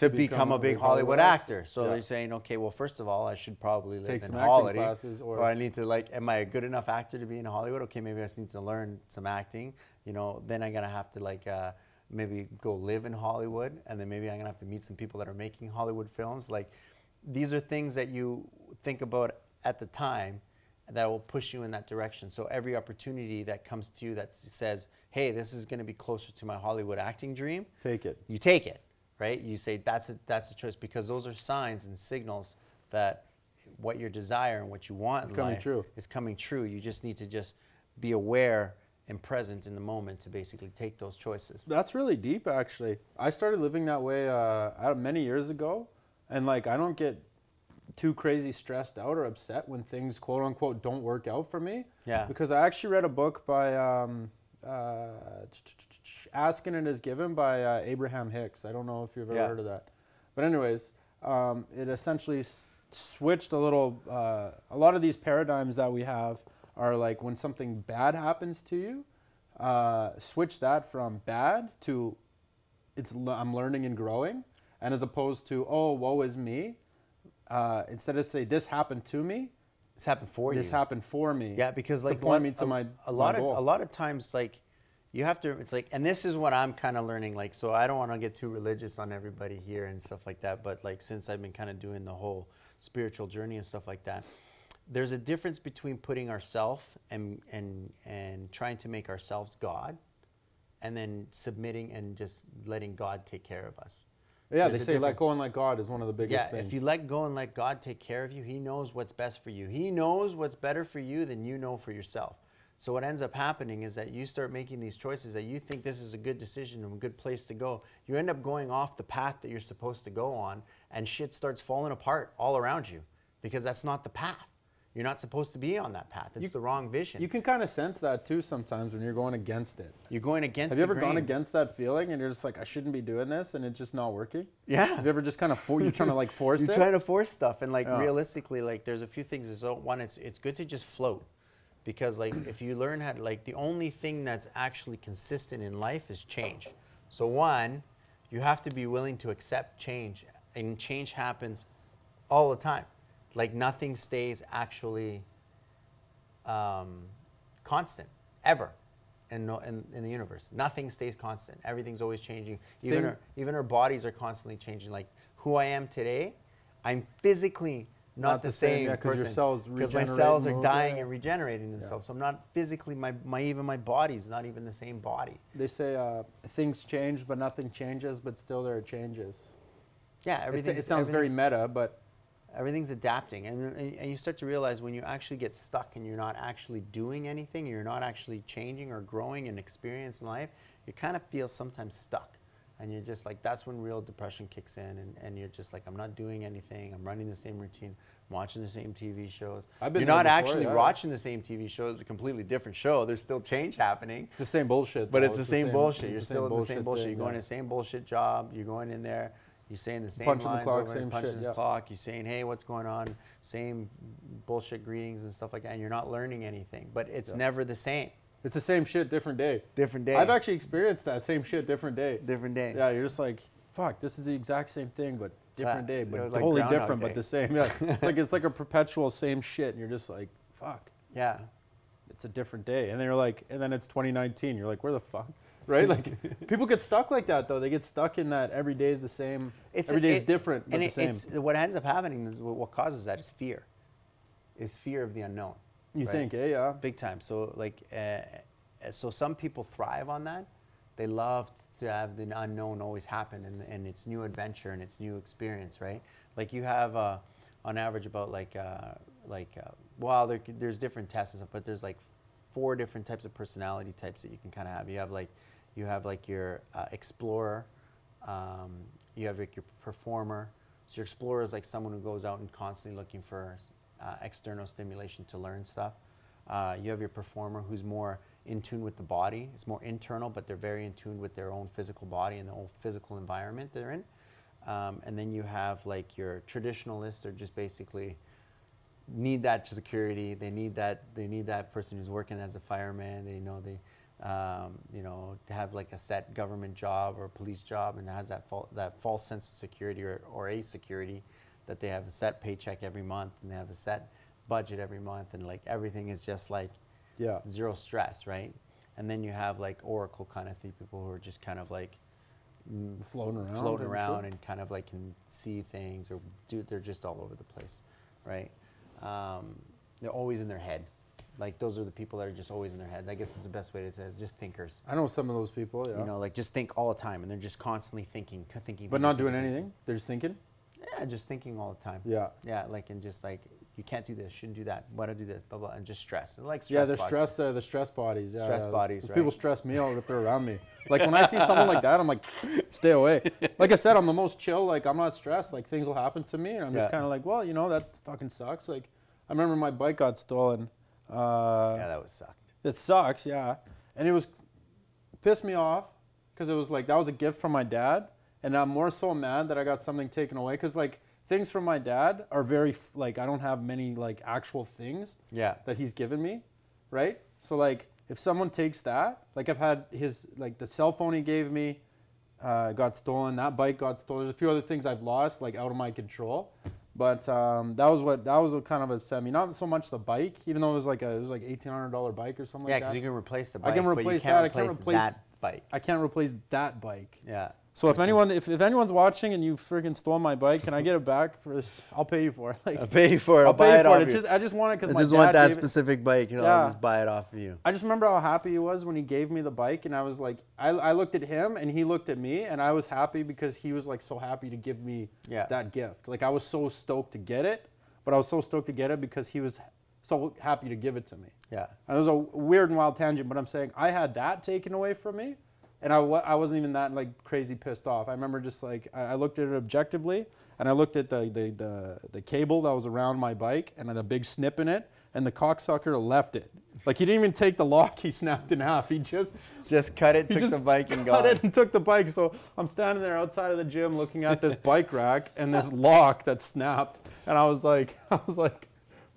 become a big Hollywood actor. So they're saying, okay, well, first of all, I should probably live in Hollywood, classes, or I need to am I a good enough actor to be in Hollywood? Okay, maybe I just need to learn some acting. You know, then I'm gonna have to maybe go live in Hollywood, and then maybe I'm gonna have to meet some people that are making Hollywood films. Like, these are things that you think about at the time that will push you in that direction. So every opportunity that comes to you that says, hey, this is going to be closer to my Hollywood acting dream, take it. You take it, right? You say that's a choice, because those are signs and signals that what your desire and what you want in life is coming true. You just need to just be aware and present in the moment to basically take those choices. That's really deep, actually. I started living that way many years ago, and I don't get too crazy stressed out or upset when things quote unquote don't work out for me. Yeah. Because I actually read a book by Asking It Is Given by Abraham Hicks. I don't know if you've ever heard of that. But anyways, it essentially switched a little. A lot of these paradigms that we have are like when something bad happens to you, switch that from bad to I'm learning and growing, and as opposed to, oh, woe is me, instead of say this happened to me, This happened for you. this happened for me. Yeah, because like to point me to a lot goal. of times, like you have to. It's like, and this is what I'm kind of learning. Like, so I don't want to get too religious on everybody here and stuff like that. But like, since I've been kind of doing the whole spiritual journey and stuff like that, there's a difference between putting ourselves and trying to make ourselves God, and then submitting and just letting God take care of us. Yeah, they say let go and let God is one of the biggest things. Yeah, if you let go and let God take care of you, He knows what's best for you. He knows what's better for you than you know for yourself. So what ends up happening is that you start making these choices that you think this is a good decision and a good place to go. You end up going off the path that you're supposed to go on, and shit starts falling apart all around you because that's not the path. You're not supposed to be on that path. It's the wrong vision. You can kind of sense that too sometimes when you're going against it. You're going against Have you ever the grain. gone against that feeling and you're just like, I shouldn't be doing this, and it's just not working? Yeah. Have you ever just kind of, you're trying to like force it? You're trying to force stuff. And like realistically, like there's a few things. So one, it's good to just float. Because like if you learn how to, like the only thing that's actually consistent in life is change. So one, you have to be willing to accept change. And change happens all the time. Like nothing stays actually constant, ever, in the universe. Nothing stays constant. Everything's always changing. Even our bodies are constantly changing. Like who I am today, I'm physically not the same person. Because my cells are dying and regenerating themselves. So I'm not physically, even my body's not even the same body. They say things change, but nothing changes, but still there are changes. Yeah, everything. It sounds very meta, but everything's adapting, and you start to realize when you actually get stuck and you're not actually doing anything, you're not actually changing or growing and experiencing life, you kind of feel sometimes stuck. And you're just like, that's when real depression kicks in, and you're just like, I'm not doing anything, I'm running the same routine, I'm watching the same TV shows. You're not actually watching the same TV show, it's a completely different show, there's still change happening. It's the same bullshit. But it's the same bullshit, you're still in the same bullshit, you're going to the same bullshit job, you're going in there, you're saying the same lines over and punching the clock, you're saying, hey, what's going on, same bullshit greetings and stuff like that, and you're not learning anything, but it's never the same. It's the same shit, different day. Different day. I've actually experienced that same shit, different day. Different day. Yeah, you're just like, fuck, this is the exact same thing, but different day, but like totally different, but the same. Yeah, it's like a perpetual same shit, and you're just like, fuck. Yeah. It's a different day, and then you're like, and then it's 2019. You're like, where the fuck, right? Like, people get stuck like that though. They get stuck in that every day is the same. Every day is different, but the same. What ends up happening is what causes that is fear. Is fear of the unknown. You think, yeah. Big time. So like. So some people thrive on that. They love to have the unknown always happen, and it's new adventure and it's new experience, right? Like you have, on average, about there's different tests and stuff, but there's like 4 different types of personality types that you can kind of have. You have like your explorer, you have like your performer. So your explorer is like someone who goes out and constantly looking for external stimulation to learn stuff. You have your performer who's more in tune with the body. It's more internal, but they're very in tune with their own physical body and the whole physical environment they're in. And then you have like your traditionalists, are just basically need that security. They need that person who's working as a fireman. They to have like a set government job or a police job, and has that false sense of security or a security that they have a set paycheck every month and they have a set budget every month, and like everything is just like zero stress, right? And then you have like oracle kind of people who are just kind of like floating around and kind of like can see things, or they're just all over the place, right? They're always in their head. Like those are the people that are just always in their head. I guess it's the best way to say it, is just thinkers. I know some of those people, yeah. You know, like just think all the time, and they're just constantly thinking. But not doing anything? They're just thinking? Yeah, just thinking all the time. Yeah. Yeah, like, and just like, you can't do this, shouldn't do that, why do I do this, blah, blah, and just stress. And like stress they're stressed, they're the stress bodies. Yeah, stress bodies, right? People stress me out if they're around me. Like when I see someone like that, I'm like, stay away. Like I said, I'm the most chill, like I'm not stressed, like things will happen to me, and I'm just kind of like, well, you know, that fucking sucks. Like, I remember my bike got stolen. Yeah, that was sucked. It sucks, yeah. And it was, pissed me off, because it was like, that was a gift from my dad, and I'm more so mad that I got something taken away, because like, things from my dad are very like I don't have many like actual things that he's given me, right? So like if someone takes that, like I've had his like the cell phone he gave me got stolen, that bike got stolen. There's a few other things I've lost like out of my control. But that was what kind of upset me. Not so much the bike, even though it was like $1,800 bike or something like that. Yeah, because you can replace the bike. I can replace that. I can't replace that bike. I can't replace that bike. Yeah. So if anyone's watching and you freaking stole my bike, can I get it back for this? I'll pay you for it. Like, I'll pay you for it. I'll buy it off you. I just want it because my dad just want that gave specific bike. And I'll just buy it off of you. I just remember how happy he was when he gave me the bike, and I was like, I looked at him and he looked at me, and I was happy because he was like so happy to give me that gift. Like I was so stoked to get it, but I was so stoked to get it because he was so happy to give it to me. Yeah. And it was a weird and wild tangent, but I'm saying I had that taken away from me. And I wasn't even that like crazy pissed off. I remember just like I looked at it objectively, and I looked at the cable that was around my bike and the big snip in it, and the cocksucker left it. Like he didn't even take the lock he snapped in half. He just cut it, took the bike and cut it and took the bike. So I'm standing there outside of the gym looking at this bike rack and this lock that snapped, and I was like,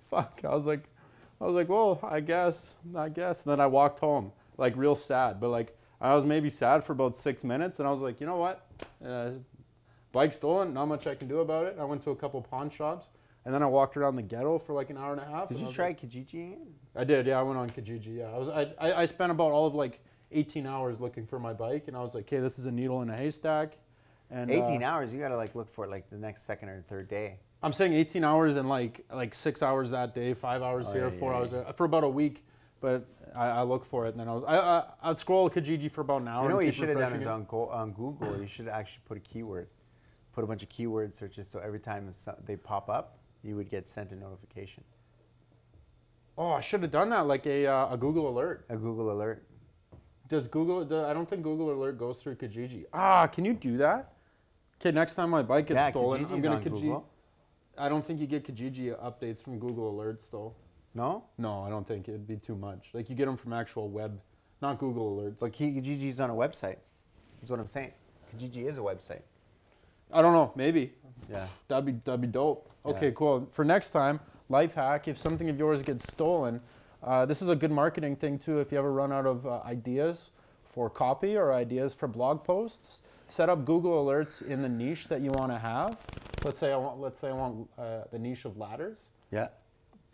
fuck. I was like, well, I guess. And then I walked home like real sad, but like. I was maybe sad for about 6 minutes, and I was like, you know what? Bike stolen, not much I can do about it. I went to a couple pawn shops, and then I walked around the ghetto for like an hour and a half. Did you try Kijiji? I did, yeah. I went on Kijiji, yeah. I spent about all of like 18 hours looking for my bike, and I was like, okay, this is a needle in a haystack. And 18 hours? You gotta like look for it like the next second or third day. I'm saying 18 hours and like 6 hours that day, 5 hours here, 4 hours there, for about a week. But I look for it, and then I'd scroll Kijiji for about an hour. You know what you should have done is on Google, you should actually put a keyword, put a bunch of keyword searches, so every time they pop up, you would get sent a notification. Oh, I should have done that, like a Google alert. A Google alert. Does Google? I don't think Google alert goes through Kijiji. Ah, can you do that? Okay, next time my bike gets stolen, I'm gonna Kijiji. I don't think you get Kijiji updates from Google alerts though. No? No, I don't think it'd be too much. Like you get them from actual web, not Google alerts. But Kijiji's on a website. That's what I'm saying. Kijiji is a website. I don't know. Maybe. Yeah. That'd be dope. Okay, Yeah. cool. For next time, life hack: if something of yours gets stolen, this is a good marketing thing too. If you ever run out of ideas for copy or ideas for blog posts, set up Google alerts in the niche that you want to have. Let's say I want the niche of ladders. Yeah.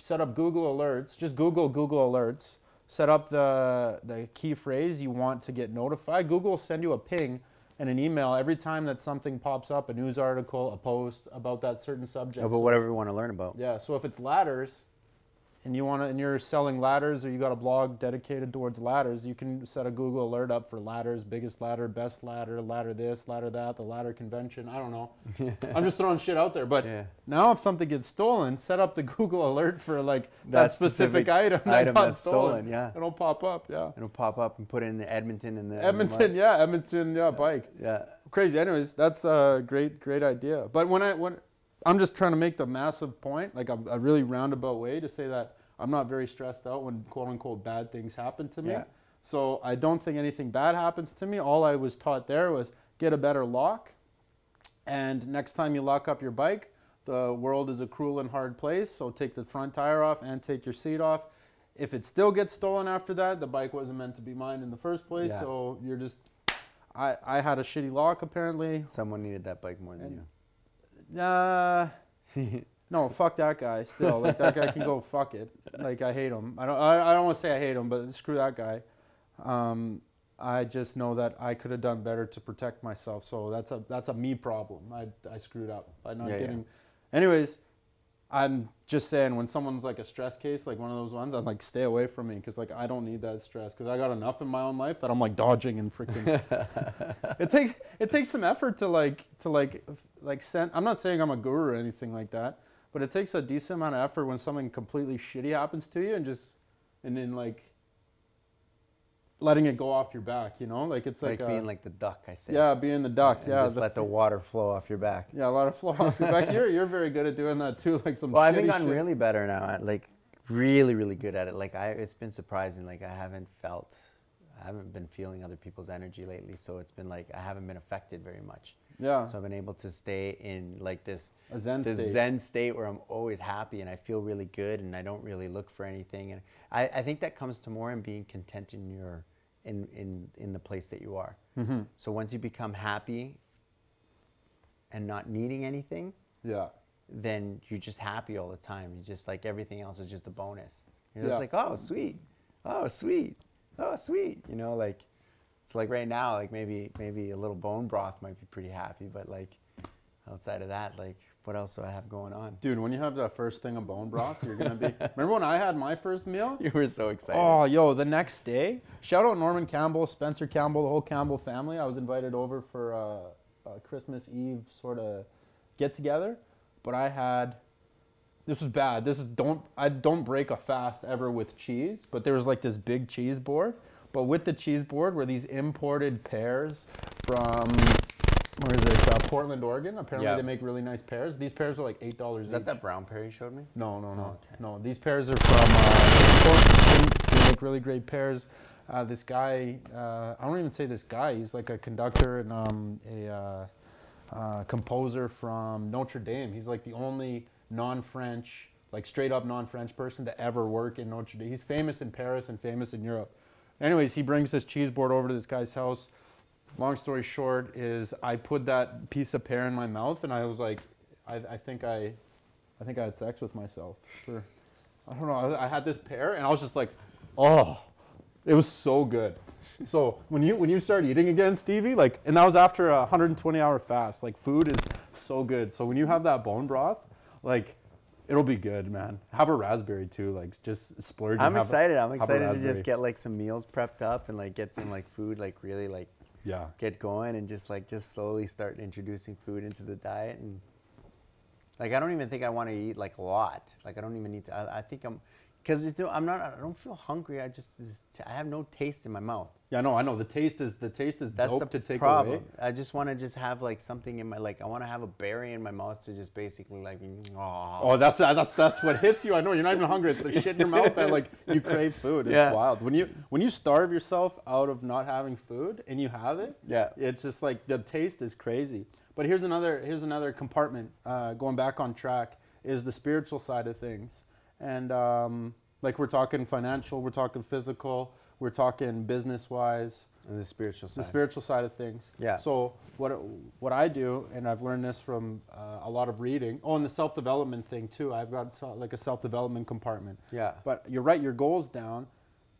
Set up Google alerts. Just Google alerts. Set up the key phrase you want to get notified. Google will send you a ping and an email every time that something pops up, a news article, a post about that certain subject. About whatever you want to learn about. Yeah. So if it's ladders, and you're selling ladders, or you got a blog dedicated towards ladders, you can set a Google alert up for ladders, biggest ladder, best ladder, ladder this, ladder that, the ladder convention. I don't know. I'm just throwing shit out there. But now if something gets stolen, set up the Google alert for like that specific item that got stolen. Yeah. It'll pop up. Yeah. It'll pop up and put in the Edmonton and the Edmonton, bike. Yeah. Crazy. Anyways, that's a great idea. But when I'm just trying to make the massive point, like a really roundabout way to say that I'm not very stressed out when quote unquote bad things happen to me. Yeah. So I don't think anything bad happens to me. All I was taught there was get a better lock. And next time you lock up your bike, the world is a cruel and hard place. So take the front tire off and take your seat off. If it still gets stolen after that, the bike wasn't meant to be mine in the first place. Yeah. So you're just, I had a shitty lock apparently. Someone needed that bike more than you. No, fuck that guy still. Like that guy can go fuck it. Like I hate him. I don't want to say I hate him, but screw that guy. I just know that I could have done better to protect myself. So that's a me problem. I screwed up by not getting. Anyways, I'm just saying when someone's like a stress case, like one of those ones, I'm like stay away from me because like I don't need that stress because I got enough in my own life that I'm like dodging and freaking. It takes some effort to send. I'm not saying I'm a guru or anything like that. But it takes a decent amount of effort when something completely shitty happens to you and then like letting it go off your back, you know? Like it's like being like the duck, I say. Yeah, being the duck. And just let the water flow off your back. Yeah, a lot of flow off your back. You're very good at doing that too. Like some. Well, I've gotten really better now. Like really, really good at it. Like it's been surprising. Like I haven't been feeling other people's energy lately. So it's been like I haven't been affected very much. Yeah. So I've been able to stay in like this Zen state. Zen state where I'm always happy and I feel really good and I don't really look for anything. And I think that comes to more in being content in your in the place that you are. Mm-hmm. So once you become happy and not needing anything, Yeah. then you're just happy all the time. You just like everything else is just a bonus. You're Yeah. just like, oh sweet, oh sweet, oh sweet. You know, like it's like right now, like maybe a little bone broth might be pretty happy, but like outside of that, like what else do I have going on? Dude, when you have that first thing of bone broth, you're gonna be. Remember when I had my first meal? You were so excited. Oh, yo, the next day. Shout out Norman Campbell, Spencer Campbell, the whole Campbell family. I was invited over for a Christmas Eve sort of get together, but I had. This was bad. I don't break a fast ever with cheese, but there was like this big cheese board. But with the cheese board were these imported pears from, where is it? Portland, Oregon. Apparently they make really nice pears. These pears are like $8 each. Is that brown pear you showed me? No. Oh, okay. No, these pears are from Portland. They make really great pears. This guy, I don't even say this guy. He's like a conductor and a composer from Notre Dame. He's like the only non-French, like straight up non-French person to ever work in Notre Dame. He's famous in Paris and famous in Europe. Anyways, he brings this cheese board over to this guy's house. Long story short is I put that piece of pear in my mouth and I was like, I think I had sex with myself. I don't know. I had this pear and I was just like, oh, it was so good. So when you start eating again, Stevie, like, and that was after a 120-hour fast. Like, food is so good. So when you have that bone broth, like, it'll be good, man. Have a raspberry too, like just splurge. I'm excited. I'm excited to just get like some meals prepped up and like get some like food, like really like get going and just slowly start introducing food into the diet. And like I don't even think I want to eat like a lot. Like I don't even need to. I think because I don't feel hungry. I have no taste in my mouth. Yeah, no, I know. The taste is That's dope the to take problem. away. I just want to just have like something in my I want to have a berry in my mouth to just basically like Oh, that's what hits you. I know you're not even hungry. It's the shit in your mouth that like you crave food. It's wild. When you starve yourself out of not having food and you have it, it's just like the taste is crazy. But here's another compartment. Going back on track is the spiritual side of things, and like we're talking financial, we're talking physical. We're talking business-wise. And the spiritual side. The spiritual side of things. Yeah. So what I do, and I've learned this from a lot of reading. Oh, and the self-development thing too. I've got like a self-development compartment. Yeah. But you write your goals down,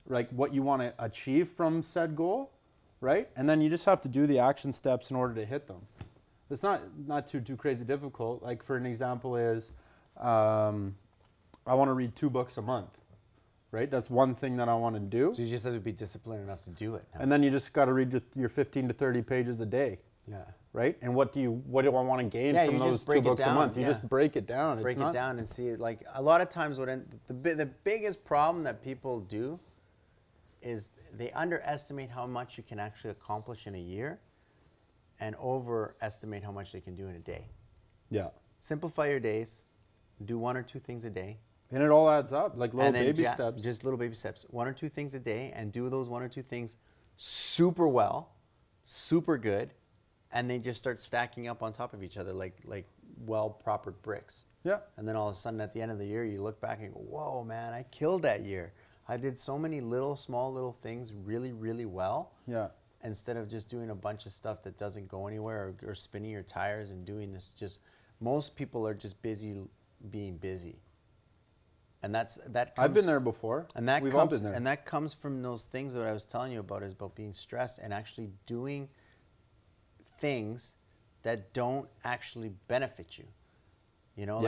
like what you want to achieve from said goal, right? And then you just have to do the action steps in order to hit them. It's not too crazy difficult. Like for an example is, I want to read 2 books a month. Right, that's one thing that I want to do. So you just have to be disciplined enough to do it. And then you just got to read your 15 to 30 pages a day. Yeah. Right. And what do I want to gain from those 2 books a month? You just break it down. Break it down and see it. Like a lot of times, the biggest problem that people do is they underestimate how much you can actually accomplish in a year, and overestimate how much they can do in a day. Yeah. Simplify your days. Do 1 or 2 things a day. And it all adds up, like little baby steps. Just little baby steps. 1 or 2 things a day, and do those 1 or 2 things super well, super good, and they just start stacking up on top of each other like well-proper bricks. Yeah. And then all of a sudden at the end of the year, you look back and go, whoa, man, I killed that year. I did so many small little things really, really well. Yeah. Instead of just doing a bunch of stuff that doesn't go anywhere or spinning your tires and doing this. Most people are just busy being busy. And that comes, I've been there before. And we've all been there. And that comes from those things that I was telling you about, is about being stressed and actually doing things that don't actually benefit you. You know,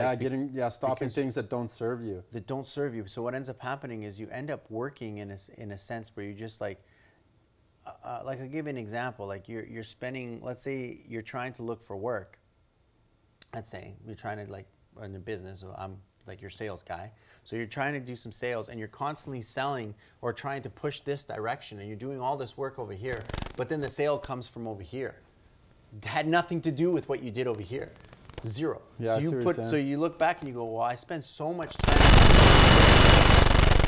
stopping things that don't serve you. That don't serve you. So what ends up happening is you end up working in a sense where you're just like I'll give you an example. Like you're spending, let's say you're trying to look for work. Let's say you're trying to in the business, so I'm like your sales guy. So you're trying to do some sales and you're constantly selling or trying to push this direction, and you're doing all this work over here, but then the sale comes from over here. It had nothing to do with what you did over here. Zero. Yeah, so you look back and you go, well, I spent so much time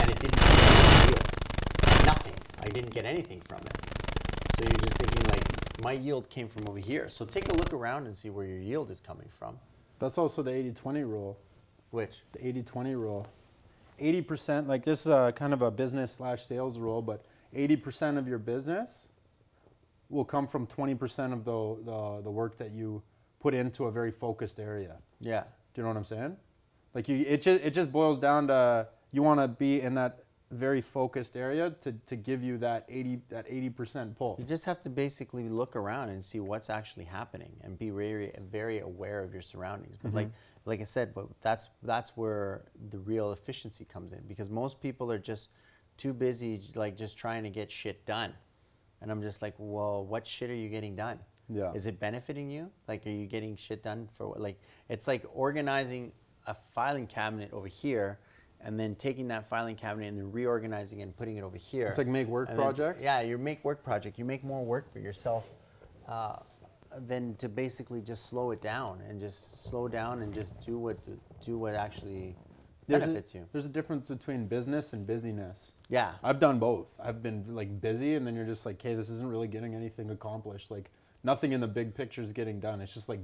and it didn't yield nothing. I didn't get anything from it. So you're just thinking my yield came from over here. So take a look around and see where your yield is coming from. That's also the 80-20 rule. Which? The 80-20 rule. 80%, like this is kind of a business/sales rule, but 80% of your business will come from 20% of the work that you put into a very focused area. Yeah. Do you know what I'm saying? Like it just boils down to you want to be in that very focused area to give you that 80% pull. You just have to basically look around and see what's actually happening and be very, very aware of your surroundings. But like I said, but that's where the real efficiency comes in, because most people are just too busy like just trying to get shit done. And I'm just like, well, what shit are you getting done? Yeah. Is it benefiting you? Like, are you getting shit done for what? Like, it's like organizing a filing cabinet over here and then taking that filing cabinet and then reorganizing it and putting it over here. It's like make work projects? Yeah, you make work project. You make more work for yourself than to basically just slow it down and just slow down and just do what actually benefits you. There's a difference between business and busyness. Yeah. I've done both. I've been like busy, and then you're just like, hey, this isn't really getting anything accomplished. Like nothing in the big picture is getting done. It's just like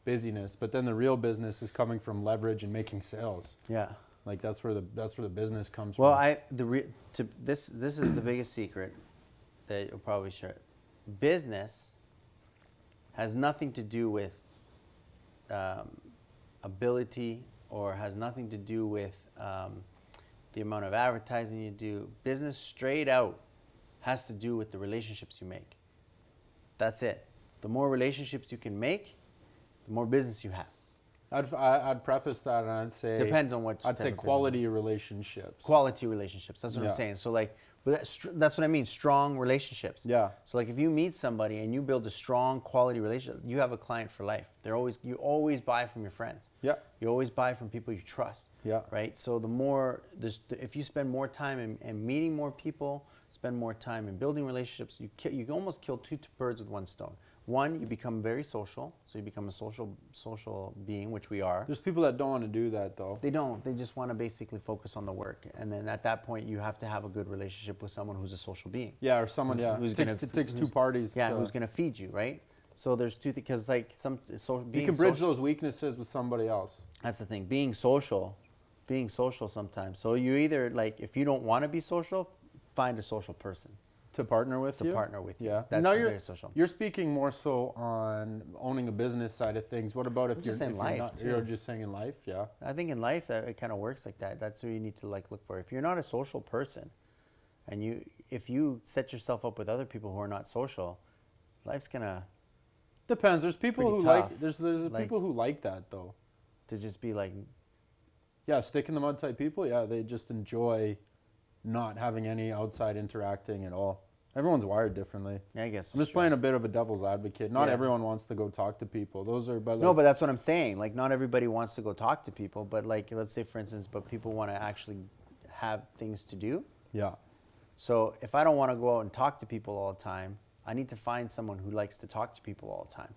busyness. But then the real business is coming from leverage and making sales. Yeah. Like that's where the business comes Well, from. this is the biggest secret that you'll probably share. Business has nothing to do with ability, or has nothing to do with the amount of advertising you do. Business straight out has to do with the relationships you make. That's it. The more relationships you can make, the more business you have. I'd preface that and I'd say Depends on what I'd say quality relationships. Quality relationships. That's what I'm saying. So like, but that's what I mean. Strong relationships. Yeah. So like, if you meet somebody and you build a strong quality relationship, you have a client for life. You always buy from your friends. Yeah. You always buy from people you trust. Yeah. Right. So the more if you spend more time in meeting more people, spend more time in building relationships, you can almost kill two birds with one stone. One, you become very social, so you become a social being, which we are. There's people that don't want to do that though. They don't. They just want to basically focus on the work, and then at that point, you have to have a good relationship with someone who's a social being. Yeah, or someone. Yeah, it takes two parties. Yeah, who's gonna feed you, right? So there's two things, because like you can bridge those weaknesses with somebody else. That's the thing. Being social sometimes. So you either like, if you don't want to be social, find a social person. To partner with you? To partner with you. Yeah. That's very social. You're speaking more so on owning a business side of things. What about if you're just saying in life? Yeah. I think in life that it kind of works like that. That's what you need to like look for. If you're not a social person, and if you set yourself up with other people who are not social, life's gonna depends. There's people who tough. like there's people who like that though. To just be like, yeah, stick in the mud type people. Yeah, they just enjoy not having any outside interacting at all. Everyone's wired differently. Yeah, I guess. I'm just playing a bit of a devil's advocate. Not everyone wants to go talk to people. Those are no, but that's what I'm saying. Like, not everybody wants to go talk to people, but like, let's say for instance, but people want to actually have things to do. Yeah. So if I don't want to go out and talk to people all the time, I need to find someone who likes to talk to people all the time.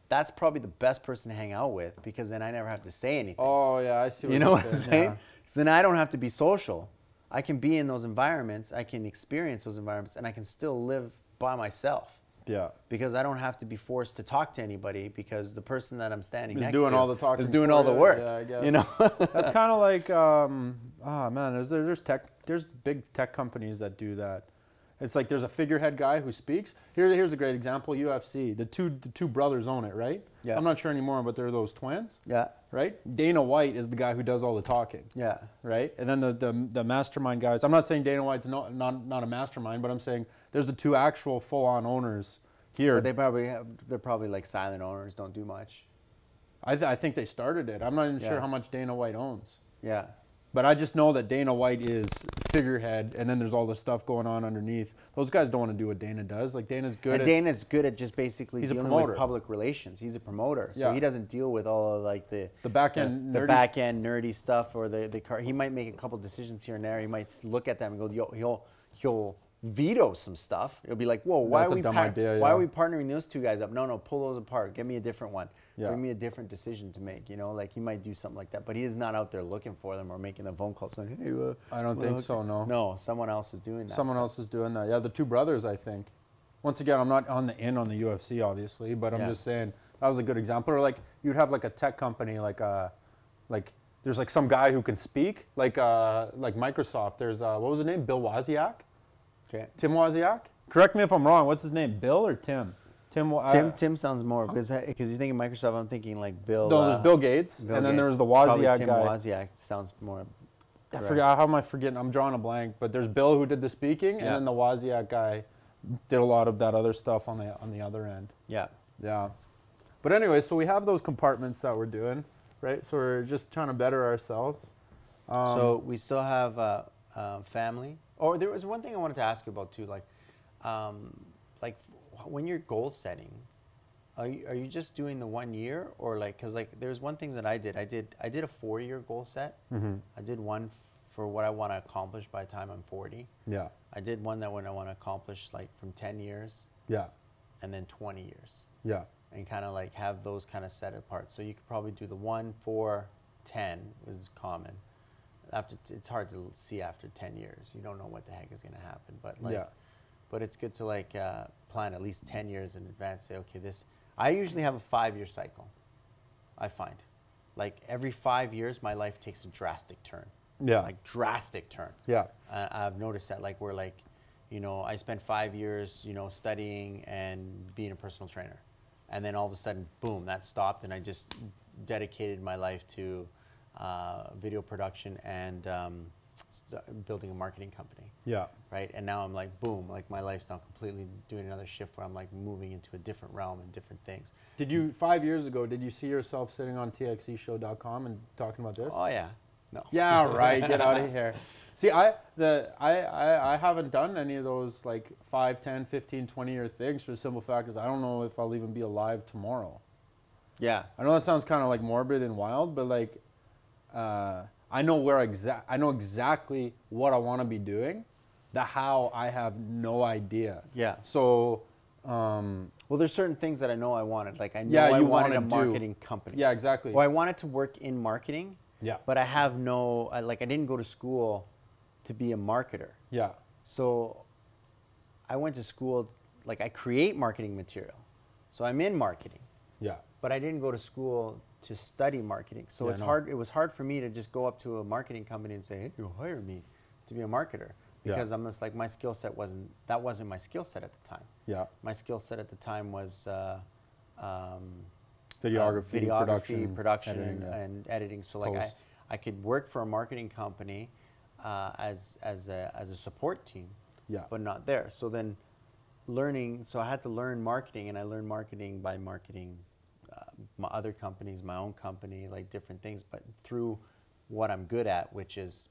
That's probably the best person to hang out with, because then I never have to say anything. Oh yeah, I see what you know what I'm saying? Yeah. So then I don't have to be social. I can be in those environments, I can experience those environments, and I can still live by myself. Yeah. Because I don't have to be forced to talk to anybody, because the person that I'm standing next doing to all the talking is doing all the work. Yeah, I guess. You know? That's kind of like, man, there's big tech companies that do that. It's like there's a figurehead guy who speaks. Here's a great example, UFC. The two brothers own it, right? Yeah. I'm not sure anymore, but they're those twins. Yeah. Right? Dana White is the guy who does all the talking. Yeah. Right? And then the mastermind guys. I'm not saying Dana White's not a mastermind, but I'm saying there's the two actual full-on owners here. But they're probably like silent owners, don't do much. I think they started it. I'm not even sure how much Dana White owns. Yeah. But I just know that Dana White is figurehead, and then there's all this stuff going on underneath. Those guys don't want to do what Dana does. Like Dana's good. Dana's good at just basically he's dealing with public relations. He's a promoter, so he doesn't deal with all of like the back end nerdy stuff or the car. He might make a couple decisions here and there. He might look at them and go, he'll veto some stuff. It'll be like, whoa, why are we partnering those two guys up? No, pull those apart. Give me a different one. Yeah. Bring me a different decision to make. You know, like he might do something like that, but he is not out there looking for them or making the phone calls. Like, hey, I don't think so. No. No, someone else is doing that. Someone else is doing that. Yeah, the two brothers, I think. once again, I'm not on the UFC obviously, but I'm Yeah. just saying that was a good example. Or like you'd have like a tech company, like there's like some guy who can speak, like Microsoft. There's what was his name? Bill Wozniak. Okay. Tim Wozniak. Correct me if I'm wrong. What's his name? Bill or Tim? Tim sounds more because you think of Microsoft, I'm thinking like Bill. No, there's Bill Gates, Bill and then there was Gates. the Probably Wozniak Tim guy. Wozniak sounds more. I forgot, how am I forgetting? I'm drawing a blank. But there's Bill who did the speaking, and Yeah. then the Wozniak guy did a lot of that other stuff on the other end. Yeah. Yeah. But anyway, so we have those compartments that we're doing, right? So we're just trying to better ourselves. So we still have family. Oh, there was one thing I wanted to ask you about too, like when you're goal setting, are you just doing the 1 year, or like, because like there's one thing that I did a 4-year goal set. Mm-hmm. I did one for what I want to accomplish by the time I'm 40. Yeah. I did one that when I want to accomplish like from 10 years. Yeah. And then 20 years. Yeah. And kind of like have those kind of set apart. So you could probably do the 1, 4, 10 is common. It's hard to see after 10 years. You don't know what the heck is going to happen. But like, Yeah. but it's good to like plan at least 10 years in advance. Say, okay, I usually have a 5-year cycle. I find, like every 5 years, my life takes a drastic turn. Yeah. Like drastic turn. Yeah. I've noticed that, like, where like, I spent 5 years, studying and being a personal trainer, and then all of a sudden, boom, that stopped, and I just dedicated my life to video production and building a marketing company. Yeah. Right. And now I'm like, boom, like my life's now completely doing another shift where I'm like moving into a different realm and different things. Did you 5 years ago? Did you see yourself sitting on TXEshow.com and talking about this? Oh yeah. No. Yeah, right. Get out of here. See, I haven't done any of those like 5, 10, 15, 20-year things for the simple fact is I don't know if I'll even be alive tomorrow. Yeah. I know that sounds kind of like morbid and wild, but like I know exactly what I want to be doing. The how, I have no idea. Yeah. So Well, there's certain things that I know I wanted. Like I know Yeah, I you wanted a wanna do. marketing company. yeah, exactly. Well, I wanted to work in marketing. Yeah. But I have I didn't go to school to be a marketer. Yeah. So I went to school, like I create marketing material. So I'm in marketing, Yeah. but I didn't go to school to study marketing. So Yeah, it's no. hard. It was hard for me to just go up to a marketing company and say, hey, you hire me to be a marketer. Because I'm just like, my skill set wasn't my skill set at the time. Yeah. My skill set at the time was Videography, production, editing, yeah. and editing. So like Post. I could work for a marketing company as a support team, Yeah. but not there. So then so I had to learn marketing, and I learned marketing by marketing my other companies, my own company, like different things, but through what I'm good at, which is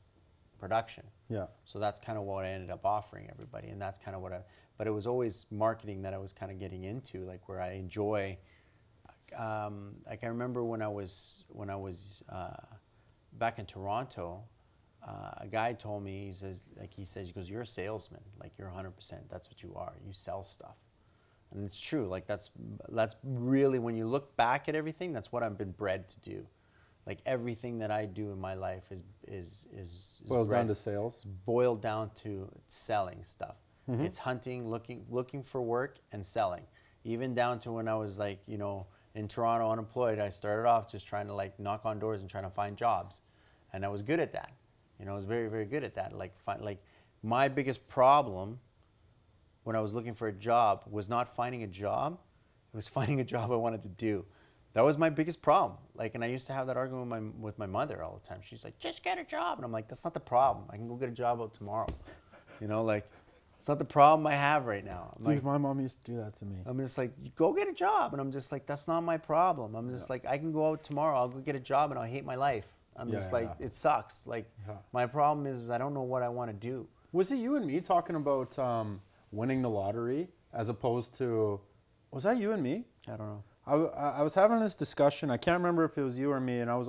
production. Yeah. So that's kind of what I ended up offering everybody, and that's kind of but it was always marketing that I was kind of getting into, like where I enjoy. Like I remember when I was back in Toronto, a guy told me, he says, you're a salesman, like you're 100%. That's what you are. You sell stuff, and it's true. Like that's really, when you look back at everything, that's what I've been bred to do. Like everything that I do in my life is Boils down to sales. It's boiled down to selling stuff. Mm-hmm. It's hunting, looking for work, and selling. Even down to when I was like, in Toronto unemployed, I started off just trying to like knock on doors and trying to find jobs, and I was good at that. I was very, very good at that. Like my biggest problem when I was looking for a job was not finding a job; it was finding a job I wanted to do. That was my biggest problem. Like, and I used to have that argument with my mother all the time. She's like, "Just get a job," and I'm like, "That's not the problem. I can go get a job out tomorrow." Like. It's not the problem I have right now. Dude, my mom used to do that to me. I'm just like, you go get a job. And I'm just like, that's not my problem. I'm just like, I can go out tomorrow. I'll go get a job and I'll hate my life. I'm just like, it sucks. Like, my problem is I don't know what I want to do. Was it you and me talking about winning the lottery as opposed to, was that you and me? I don't know. I was having this discussion. I can't remember if it was you or me. And I was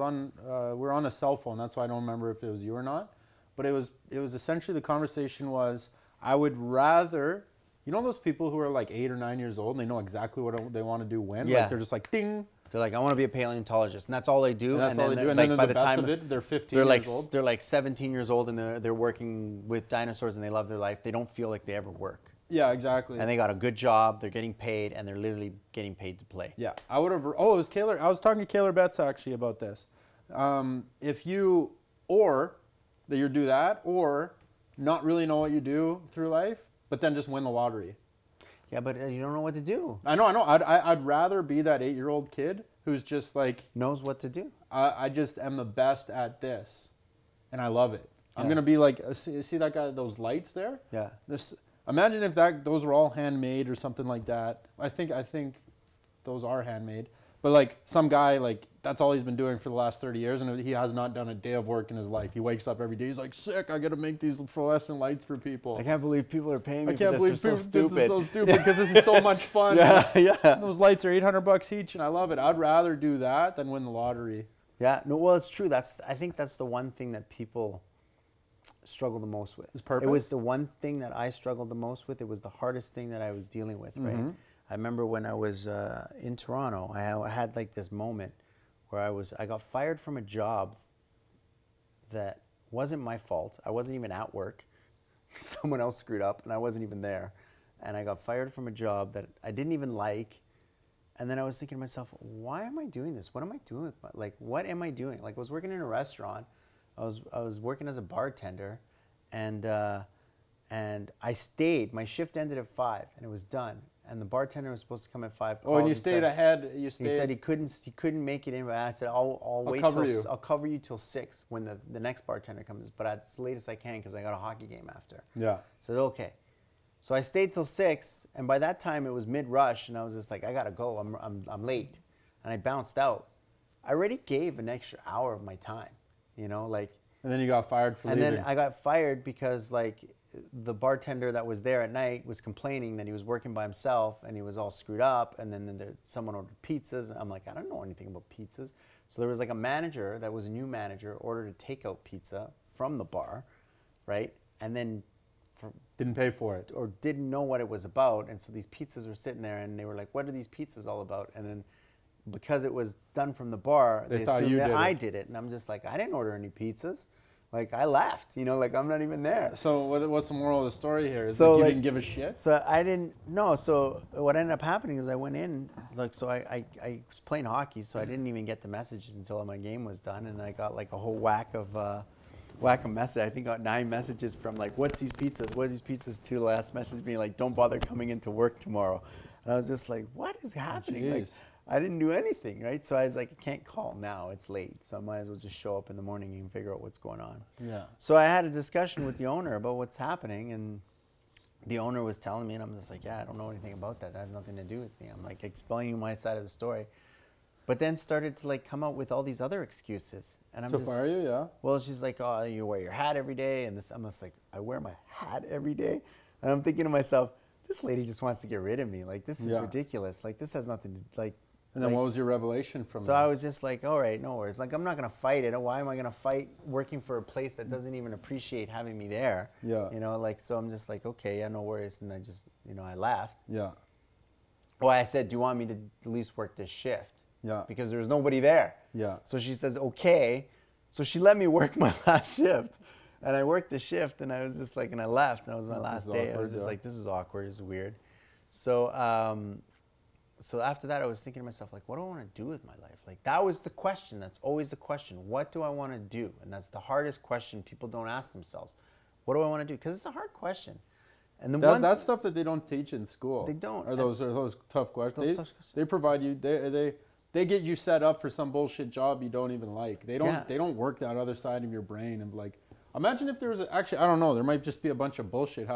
we're on a cell phone. That's why I don't remember if it was you or not. But it was essentially, the conversation was, I would rather, those people who are like 8 or 9 years old and they know exactly what they want to do when? Yeah. Like they're just like, ding. They're like, I want to be a paleontologist. And that's all they do. And that's all they do. And like, then by the the best time of it, they're 15 they're years old. They're like 17 years old and they're working with dinosaurs and they love their life. They don't feel like they ever work. Yeah, exactly. And they got a good job, they're getting paid, and they're literally getting paid to play. Yeah, I would have. Oh, it was Kaylor. I was talking to Kaylor Betts actually about this. If you, or that you do that, or not really know what you do through life, but then just win the lottery. Yeah, but you don't know what to do. I know. I'd rather be that 8-year-old kid who's just like Knows what to do. I just am the best at this, and I love it. I'm Yeah. gonna be like, see that guy, those lights there? Yeah. Imagine if those were all handmade or something like that. I think those are handmade. But like some guy, like that's all he's been doing for the last 30 years, and he has not done a day of work in his life. He wakes up every day. He's like, sick. I got to make these fluorescent lights for people. I can't believe people are paying me I can't for believe this. They're so this stupid. is so stupid because this is so much fun. Yeah. Those lights are $800 each, and I love it. I'd rather do that than win the lottery. Yeah. No. Well, it's true. I think that's the one thing that people struggle the most with. Is purpose? It was the one thing that I struggled the most with. It was the hardest thing that I was dealing with. Right. I remember when I was in Toronto, I had like this moment where I got fired from a job that wasn't my fault. I wasn't even at work. Someone else screwed up and I wasn't even there. And I got fired from a job that I didn't even like. And then I was thinking to myself, why am I doing this? What am I doing with what am I doing? Like I was working in a restaurant. I was working as a bartender, and I stayed. My shift ended at 5 and it was done. And the bartender was supposed to come at 5. Oh, and you stayed ahead. You stayed. He said he couldn't make it in. But I said I'll wait till I'll cover you till 6 when the next bartender comes. But as late as I can because I got a hockey game after. Yeah. So okay. So I stayed till 6, and by that time it was mid rush, and I was just like, I gotta go. I'm late, and I bounced out. I already gave an extra hour of my time, you know, like. And then you got fired for leaving. And then I got fired because like the bartender that was there at night was complaining that he was working by himself and he was all screwed up. And then someone ordered pizzas. And I'm like, I don't know anything about pizzas. So there was like a manager that was a new manager ordered a takeout pizza from the bar, right? And then didn't pay for it or didn't know what it was about. And so these pizzas were sitting there and they were like, what are these pizzas all about? And then because it was done from the bar, they assumed that I did it. And I'm just like, I didn't order any pizzas. Like I left, you know, like I'm not even there. So what's the moral of the story here? Is So like you didn't give a shit? So I didn't, no. So what ended up happening is I went in, like, so I was playing hockey, so I didn't even get the messages until my game was done. And I got like a whole whack of messages. I think I got 9 messages from like, what's these pizzas? What are these pizzas? To the last message being like, don't bother coming into work tomorrow. And I was just like, what is happening? Like, I didn't do anything, right? So I was like, I can't call now, it's late. So I might as well just show up in the morning and figure out what's going on. Yeah. So I had a discussion with the owner about what's happening, and the owner was telling me, and I'm just like, yeah, I don't know anything about that. That has nothing to do with me. I'm like explaining my side of the story. But then started to like come up with all these other excuses. And I'm to fire you, yeah? Well, she's like, oh, you wear your hat every day. And this, I'm just like, I wear my hat every day? And I'm thinking to myself, this lady just wants to get rid of me. Like, this is ridiculous. Like, this has nothing to, like. And then what was your revelation from that? So I was just like, all right, no worries. Like, I'm not going to fight it. Why am I going to fight working for a place that doesn't even appreciate having me there? Yeah. You know, like, so I'm just like, okay, yeah, no worries. And I just, you know, I laughed. Yeah. Well, I said, do you want me to at least work this shift? Yeah. Because there was nobody there. Yeah. So she says, okay. So she let me work my last shift. And I worked the shift, and I was just like, and I left. And that was my last day. I was just like, this is awkward. This is weird. So, so after that, I was thinking to myself, like, what do I want to do with my life? Like, that was the question. That's always the question. What do I want to do? And that's the hardest question people don't ask themselves. What do I want to do? Because it's a hard question. And that's stuff that they don't teach in school. They don't. Are those tough questions? Those tough questions. They provide you. They get you set up for some bullshit job you don't even like. They don't work that other side of your brain and like. Imagine if there was actually, I don't know, there might just be a bunch of bullshit.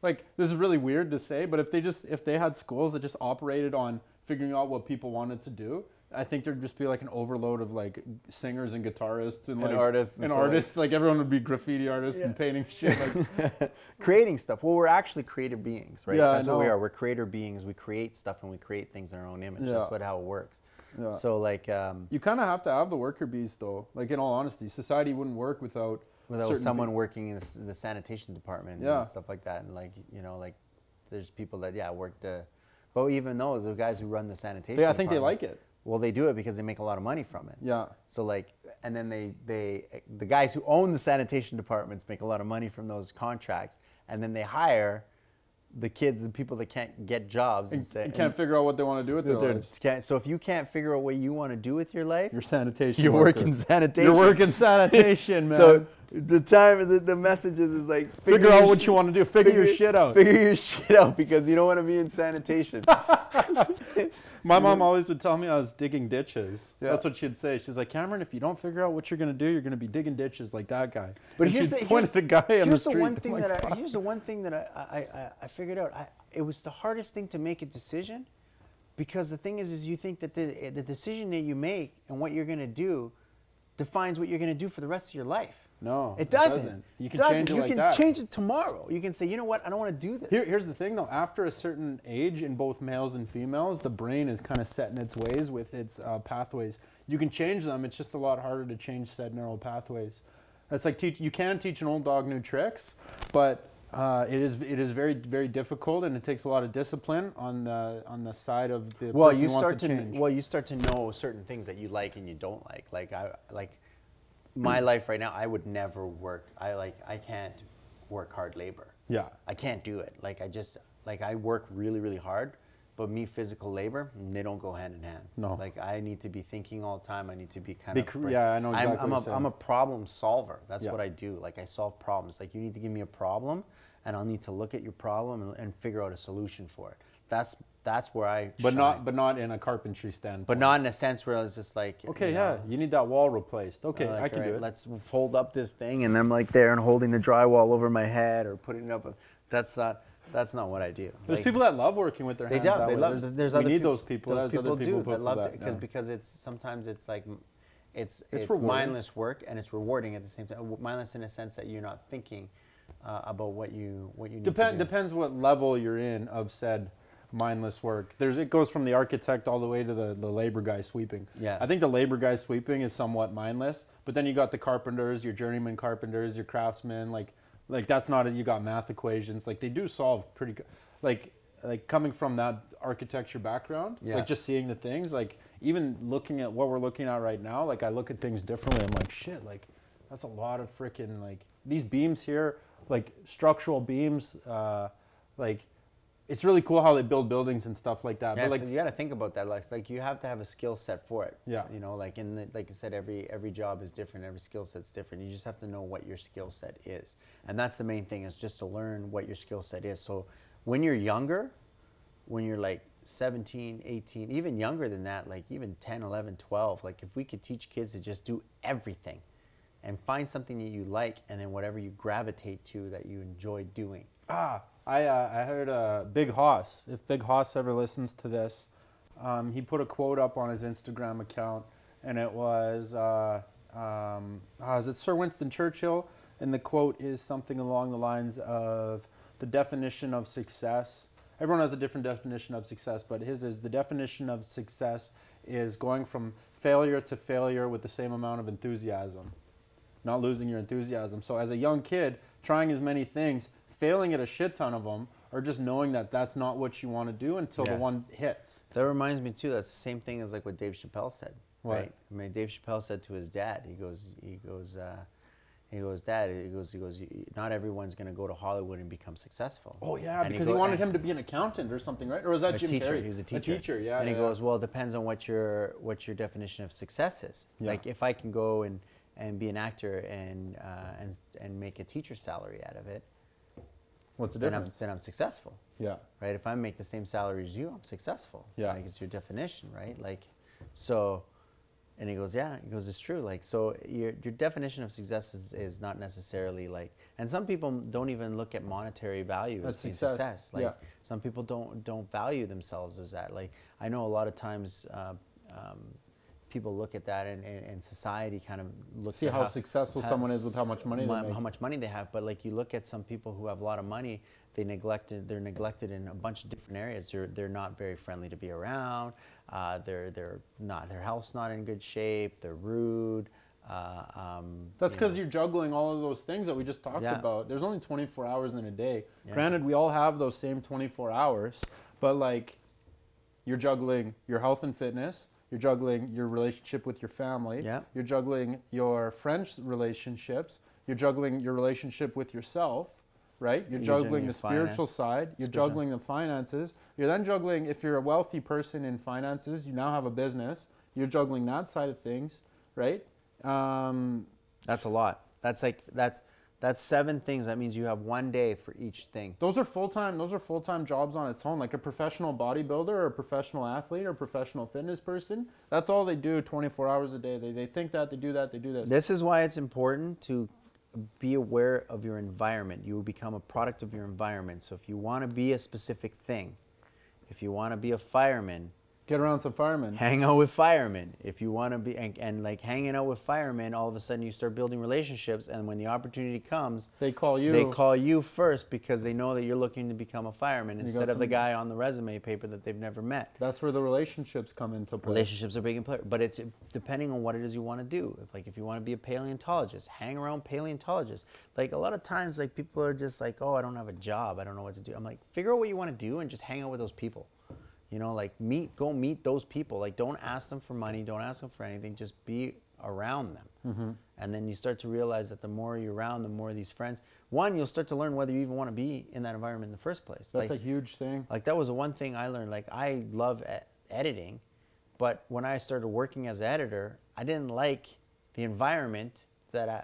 Like this is really weird to say, but if they had schools that just operated on figuring out what people wanted to do, I think there'd just be like an overload of like singers and guitarists and like artists and artists. Like everyone would be graffiti artists and painting shit. Like creating stuff. Well, we're actually creative beings, right? Yeah, that's what we are. We're creator beings. We create stuff and we create things in our own image. Yeah. That's how it works. Yeah. So like you kind of have to have the worker bees though. Like in all honesty, society wouldn't work without someone working in the sanitation department and stuff like that. And like, you know, like there's people that work but even those, the guys who run the sanitation I think they like it. Well, they do it because they make a lot of money from it. Yeah. So like, and then the guys who own the sanitation departments make a lot of money from those contracts, and then they hire the kids, the people that can't get jobs and say, can't figure out what they want to do with their lives. So if you can't figure out what you want to do with your life, You're sanitation. you're working sanitation. You're working sanitation, man. So the messages is like figure out what you want to do. Figure your shit out. Figure your shit out because you don't want to be in sanitation. My mom always would tell me I was digging ditches. Yeah. That's what she'd say. She's like, Cameron, if you don't figure out what you're gonna do, you're gonna be digging ditches like that guy. But and here's she'd point at the guy in the street. Here's the one thing that I figured out. It was the hardest thing to make a decision, because the thing is you think that the decision that you make and what you're gonna do defines what you're gonna do for the rest of your life. No, it doesn't. You can change it like that. You can change it tomorrow. You can say, you know what, I don't want to do this. Here's the thing, though. After a certain age, in both males and females, the brain is kind of set in its ways with its pathways. You can change them. It's just a lot harder to change said neural pathways. That's like you can teach an old dog new tricks, but it is very, very difficult, and it takes a lot of discipline on the side of the person who wants to change. Well, you start to know certain things that you like and you don't like. My life right now, I would never work. I can't work hard labor. Yeah. I can't do it. I work really, really hard, but me, physical labor, they don't go hand in hand. No. Like, I need to be thinking all the time. I need to be kind of. Yeah, I know exactly what you're saying. I'm a problem solver. That's what I do. Like, I solve problems. Like, you need to give me a problem, and I'll need to look at your problem and figure out a solution for it. That's where I but shine. not in a carpentry standpoint. But not in a sense where it's just like, okay, you need that wall replaced. Okay, like, I can do it. Let's fold up this thing, and I'm like there and holding the drywall over my head or putting it up. That's not what I do. There's people that love working with their hands. They love. We need those people. Those people do that love it because it's sometimes it's like it's rewarding. mindless work and it's rewarding at the same time. Mindless in a sense that you're not thinking about what you need to do. Depends what level you're in of said mindless work. It goes from the architect all the way to the labor guy sweeping. Yeah. I think the labor guy sweeping is somewhat mindless, but then you got the carpenters, your journeyman carpenters, your craftsmen, like that's not it. You got math equations. Like, they do solve pretty good. Like coming from that architecture background, like just seeing the things, like even looking at what we're looking at right now, like I look at things differently. I'm like, shit, like that's a lot of freaking, like these beams here, like structural beams, like it's really cool how they build buildings and stuff like that. Yeah, but like, so you got to think about that. Like you have to have a skill set for it. Yeah. You know, like like I said, every job is different. Every skill set's different. You just have to know what your skill set is, and that's the main thing, is just to learn what your skill set is. So when you're younger, when you're like 17, 18, even younger than that, like even 10, 11, 12, like if we could teach kids to just do everything and find something that you like, and then whatever you gravitate to that you enjoy doing. I heard Big Hoss. If Big Hoss ever listens to this, he put a quote up on his Instagram account, and it was, is it Sir Winston Churchill? And the quote is something along the lines of, the definition of success. Everyone has a different definition of success, but his is, the definition of success is going from failure to failure with the same amount of enthusiasm, not losing your enthusiasm. So as a young kid, trying as many things, failing at a shit ton of them, or just knowing that that's not what you want to do until the one hits. That reminds me too, that's the same thing as like what Dave Chappelle said, What? right? I mean, Dave Chappelle said to his dad, he goes, Dad, not everyone's going to go to Hollywood and become successful. Oh yeah, and because he wanted him to be an accountant or something, right? Or was that Jim Carrey? He was a teacher. A teacher, yeah. And he goes, well, it depends on what your definition of success is. Yeah. Like if I can go and be an actor and make a teacher's salary out of it, what's the difference? Then I'm successul. Yeah. Right? If I make the same salary as you, I'm successful. Yeah. Like it's your definition, right? Like, so, and he goes, yeah. He goes, it's true. Like, so your definition of success is not necessarily like, and some people don't even look at monetary value as being success. Like, some people don't value themselves as that. Like, I know a lot of times people look at that, and society kind of looks at how successful someone is with how much money they make. How much money they have. But like, you look at some people who have a lot of money, they're neglected in a bunch of different areas. They're not very friendly to be around. Their health's not in good shape. They're rude. That's because you're juggling all of those things that we just talked about. There's only 24 hours in a day. Yeah. Granted, we all have those same 24 hours, but like, you're juggling your health and fitness. You're juggling your relationship with your family. Yeah. You're juggling your friends' relationships. You're juggling your relationship with yourself. right? You're juggling juggling your the spiritual finance. side. You're Spiritual. juggling the finances. You're then juggling, if you're a wealthy person in finances, you now have a business. You're juggling that side of things, right? That's a lot. That's 7 things. That means you have 1 day for each thing. Those are full-time jobs on its own. Like a professional bodybuilder or a professional athlete or a professional fitness person, that's all they do 24 hours a day. They think that, they do that, they do this. This is why it's important to be aware of your environment. You will become a product of your environment. So if you want to be a specific thing, if you want to be a fireman, Get around some firemen. hang out with firemen. If you want to be, and like hanging out with firemen, all of a sudden you start building relationships, and when the opportunity comes, They call you. they call you first because they know that you're looking to become a fireman got instead of the some- guy on the resume paper that they've never met. That's where the relationships come into play. Relationships are big in play, but it's depending on what it is you want to do. If you want to be a paleontologist, hang around paleontologists. Like a lot of times, like people are just like, oh, I don't have a job, I don't know what to do. I'm like, figure out what you want to do and just hang out with those people. You know, like go meet those people. Like don't ask them for money, don't ask them for anything. Just be around them, and then you start to realize that the more you're around, the more these friends. One, you'll start to learn whether you even want to be in that environment in the first place. That's a huge thing. Like that was the one thing I learned. Like I love editing, but when I started working as an editor, I didn't like the environment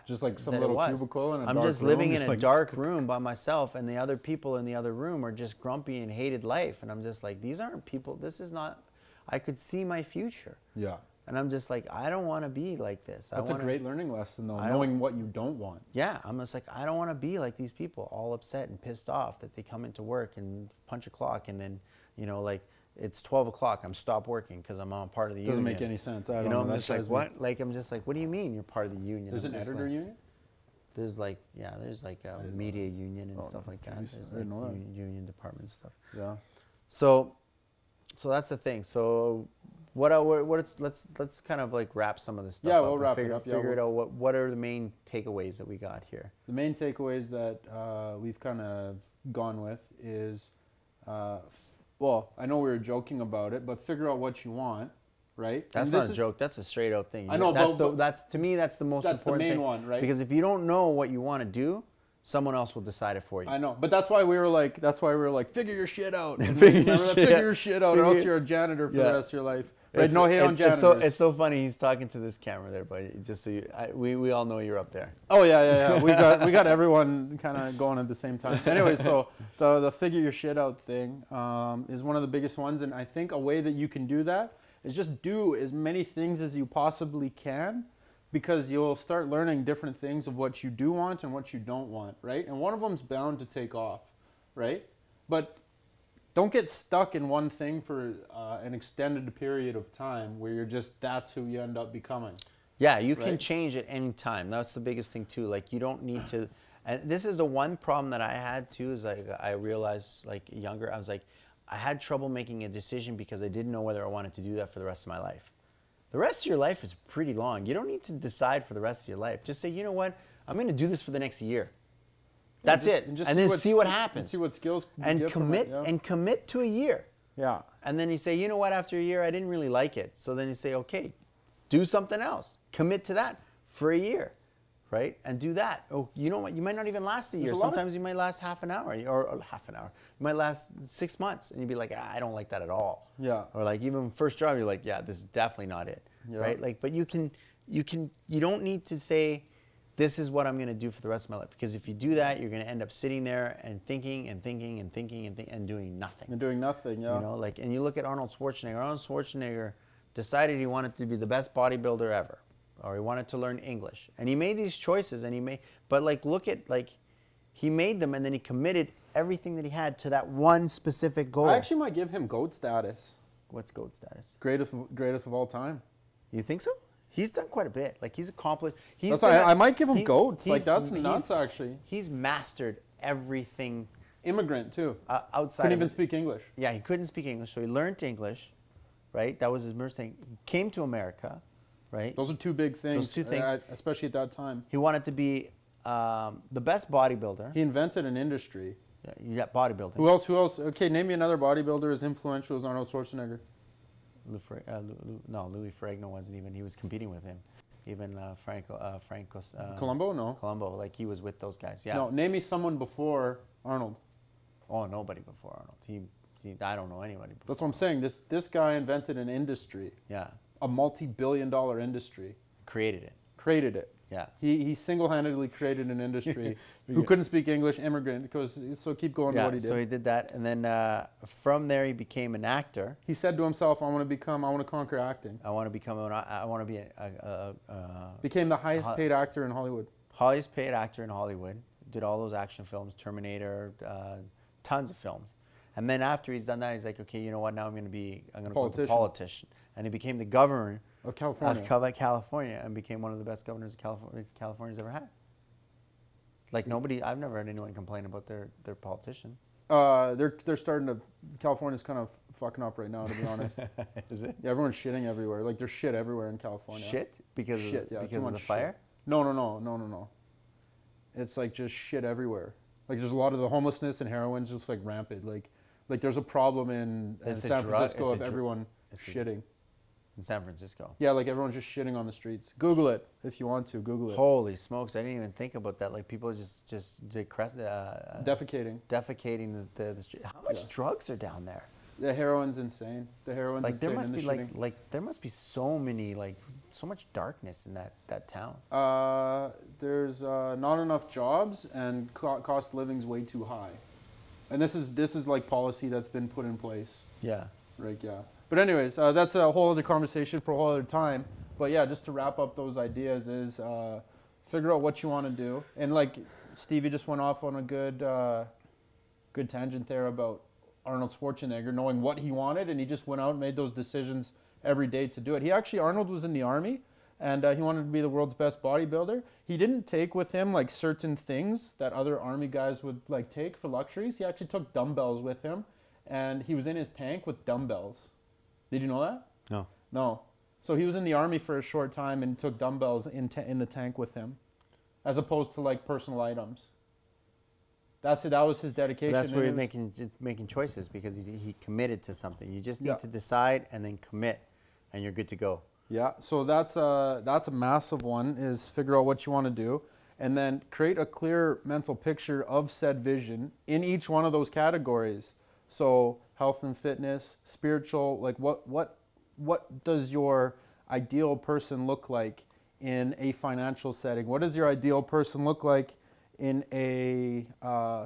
Just like some that it little was. cubicle in a I'm dark just room, living in just a like- dark room by myself, and the other people in the other room are just grumpy and hated life. And I'm just like, these aren't people. This is not. I could see my future, Yeah. and I'm just like, I don't want to be like this. That's a great learning lesson, though, I knowing what you don't want. Yeah, I'm just like, I don't want to be like these people, all upset and pissed off that they come into work and punch a clock, and then, you know, like it's 12 o'clock, I'm stop working because I'm on part of the union. Doesn't make any sense. I don't You know, know. I'm That just like, drives me- what? Like, I'm just like, what do you mean you're part of the union? There's I'm an just editor like, union? There's like, yeah, there's like a media union and stuff like that. geez, There's I didn't know like that. union department stuff. Yeah. So that's the thing. So let's kind of like wrap some of this stuff Yeah, up. we'll and wrap it figure, up. Yeah, Figure it out. What are the main takeaways that we got here? The main takeaways that we've kind of gone with is, well, I know we were joking about it, but figure out what you want, right? That's And not this a is- joke. That's a straight out thing. I know, That's to me. That's the most That's the important main thing. one, right? Because if you don't know what you want to do, someone else will decide it for you. I know, but that's why we were like, figure your shit out. Figure your Remember that? shit Figure out. your shit out, or else Figure- you're a janitor for Yeah. the rest of your life. Right? No hate on janitors. It's so funny. He's talking to this camera there, but just so we all know you're up there. Oh yeah. We got everyone kind of going at the same time. Anyway, so the figure your shit out thing is one of the biggest ones, and I think a way that you can do that is just do as many things as you possibly can, because you'll start learning different things of what you do want and what you don't want, right? And one of them's bound to take off, right? But don't get stuck in one thing for an extended period of time where that's who you end up becoming. Yeah, you can Right? change at any time. That's the biggest thing too. Like you don't need to. And this is the one problem that I had too. Is like I realized like younger, I was like, I had trouble making a decision because I didn't know whether I wanted to do that for the rest of my life. The rest of your life is pretty long. You don't need to decide for the rest of your life. Just say, you know what, I'm going to do this for the next year. That's it. And then see what happens. And see what skills you And get from it, commit to a year. yeah. And then you say, you know what, after a year, I didn't really like it. So then you say, okay, do something else. Commit to that for a year, right? And do that. Oh, you know what, you might not even last a year. a lot of- Sometimes you might last half an hour or half an hour. You might last 6 months and you'd be like, I don't like that at all. Yeah. Or like even first job, you're like, yeah, this is definitely not it, Yeah. right? Like, but you don't need to say, this is what I'm going to do for the rest of my life. Because if you do that, you're going to end up sitting there and thinking and thinking and thinking and doing nothing. And doing nothing, yeah. You know, like, and you look at Arnold Schwarzenegger. Arnold Schwarzenegger decided he wanted to be the best bodybuilder ever, or he wanted to learn English, and he made these choices. But like, look at like, he made them, and then he committed everything that he had to that one specific goal. I actually might give him GOAT status. What's GOAT status? Greatest of all time. You think so? He's done quite a bit. Like he's accomplished. That's why I might give him GOAT. Like that's nuts, he's- actually. He's mastered everything Immigrant too. outside. Couldn't of even it. speak English. Yeah, he couldn't speak English, so he learned English, right? That was his first thing. He came to America, right? Those are two big things. Those two things. Especially at that time. He wanted to be the best bodybuilder. He invented an industry. Yeah, bodybuilding. Who else? Okay, name me another bodybuilder as influential as Arnold Schwarzenegger. Louis Ferrigno wasn't even. He was competing with him. Even Franco's Columbo, no. Columbo, like he was with those guys. Yeah. No, name me someone before Arnold. Oh, nobody before Arnold. I don't know anybody before. That's what I'm saying. This guy invented an industry. Yeah. A multi-billion-dollar industry. Created it. Created it. Yeah. He single-handedly created an industry. Who couldn't speak English, immigrant, so keep going to what he did. So he did that, and then from there he became an actor. He said to himself, I want to conquer acting. I want to be Became the highest paid actor in Hollywood. Highest paid actor in Hollywood. Did all those action films, Terminator, tons of films. And then after he's done that, he's like, okay, you know what? Now I'm going to be a politician. And he became the governor of California. California, and became one of the best governors California's ever had. Like I've never heard anyone complain about their politician. They're starting to. California's kind of fucking up right now, to be honest. Is it? Yeah, everyone's shitting everywhere. Like there's shit everywhere in California. Shit because of the fire? Shit. No. It's like just shit everywhere. Like there's a lot of the homelessness and heroin's just like rampant. Like there's a problem in San Francisco of everyone shitting. In San Francisco. Yeah, like everyone's just shitting on the streets. Google it if you want to. Google it. Holy smokes! I didn't even think about that. Like people just defecating the street. How much drugs are down there? The heroin's insane. The heroin's like insane. there must be there must be so much darkness in that town. There's not enough jobs and cost of living's way too high, and this is like policy that's been put in place. Yeah. Right. Yeah. But anyways, that's a whole other conversation for a whole other time. But yeah, just to wrap up those ideas is figure out what you want to do. And like Stevie just went off on a good tangent there about Arnold Schwarzenegger knowing what he wanted, and he just went out and made those decisions every day to do it. Arnold was in the army, and he wanted to be the world's best bodybuilder. He didn't take with him like certain things that other army guys would like take for luxuries. He actually took dumbbells with him, and he was in his tank with dumbbells. Did you know that? No. So he was in the army for a short time and took dumbbells in the tank with him, as opposed to like personal items. That was his dedication. But that's where he's making choices, because he committed to something. You just need to decide and then commit, and you're good to go. Yeah. So that's a massive one, is figure out what you want to do, and then create a clear mental picture of said vision in each one of those categories. So health and fitness, spiritual, like what does your ideal person look like in a financial setting? What does your ideal person look like in a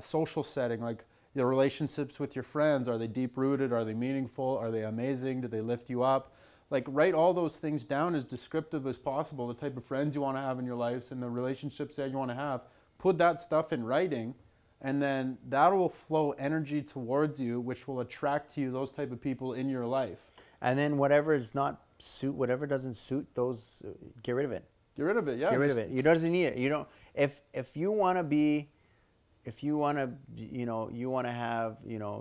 social setting? Like the relationships with your friends, are they deep rooted? Are they meaningful? Are they amazing? Do they lift you up? Like write all those things down as descriptive as possible, the type of friends you want to have in your lives and the relationships that you want to have. Put that stuff in writing, and then that will flow energy towards you, which will attract to you those type of people in your life. And then whatever doesn't suit those, get rid of it. Get rid of it, yeah. Get rid of it. You doesn't need it. You don't. If you want to have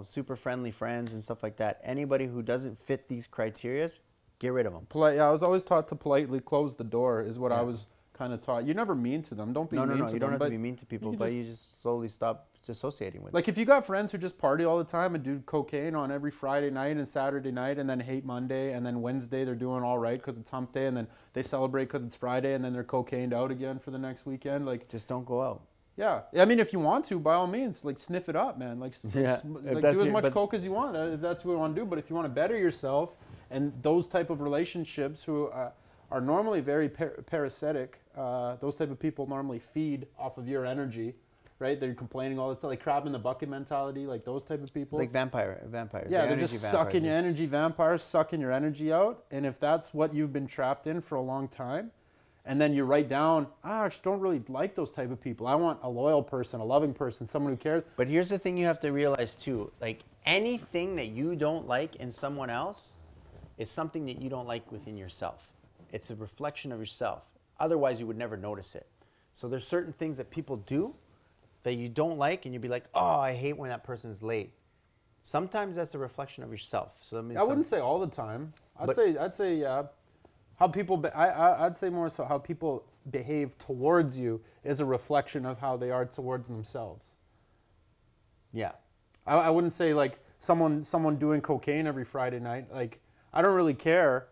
super friendly friends and stuff like that. Anybody who doesn't fit these criterias, get rid of them. I was always taught to politely close the door. Is what I was kind of taught. You're never mean to them. Don't be mean to them. No, you don't have to be mean to people, but you just slowly stop associating with them. Like if you got friends who just party all the time and do cocaine on every Friday night and Saturday night, and then hate Monday, and then Wednesday they're doing all right because it's hump day, and then they celebrate because it's Friday, and then they're cocained out again for the next weekend. Like just don't go out. Yeah, I mean, if you want to, by all means, like sniff it up, man. Do as much coke as you want if that's what you want to do. But if you want to better yourself, and those type of relationships who are normally very parasitic, those type of people normally feed off of your energy, right? They're complaining all the time, like crab in the bucket mentality, like those type of people. It's like vampires. Yeah, they're just sucking your energy. Vampires sucking your energy out, and if that's what you've been trapped in for a long time. And then you write down, I just don't really like those type of people. I want a loyal person, a loving person, someone who cares. But here's the thing you have to realize too. Like anything that you don't like in someone else is something that you don't like within yourself. It's a reflection of yourself. Otherwise, you would never notice it. So there's certain things that people do that you don't like, and you'd be like, oh, I hate when that person's late. Sometimes that's a reflection of yourself. So I wouldn't say all the time. I'd say yeah. How people, I'd say more so how people behave towards you is a reflection of how they are towards themselves. Yeah. I wouldn't say like someone doing cocaine every Friday night. Like I don't really care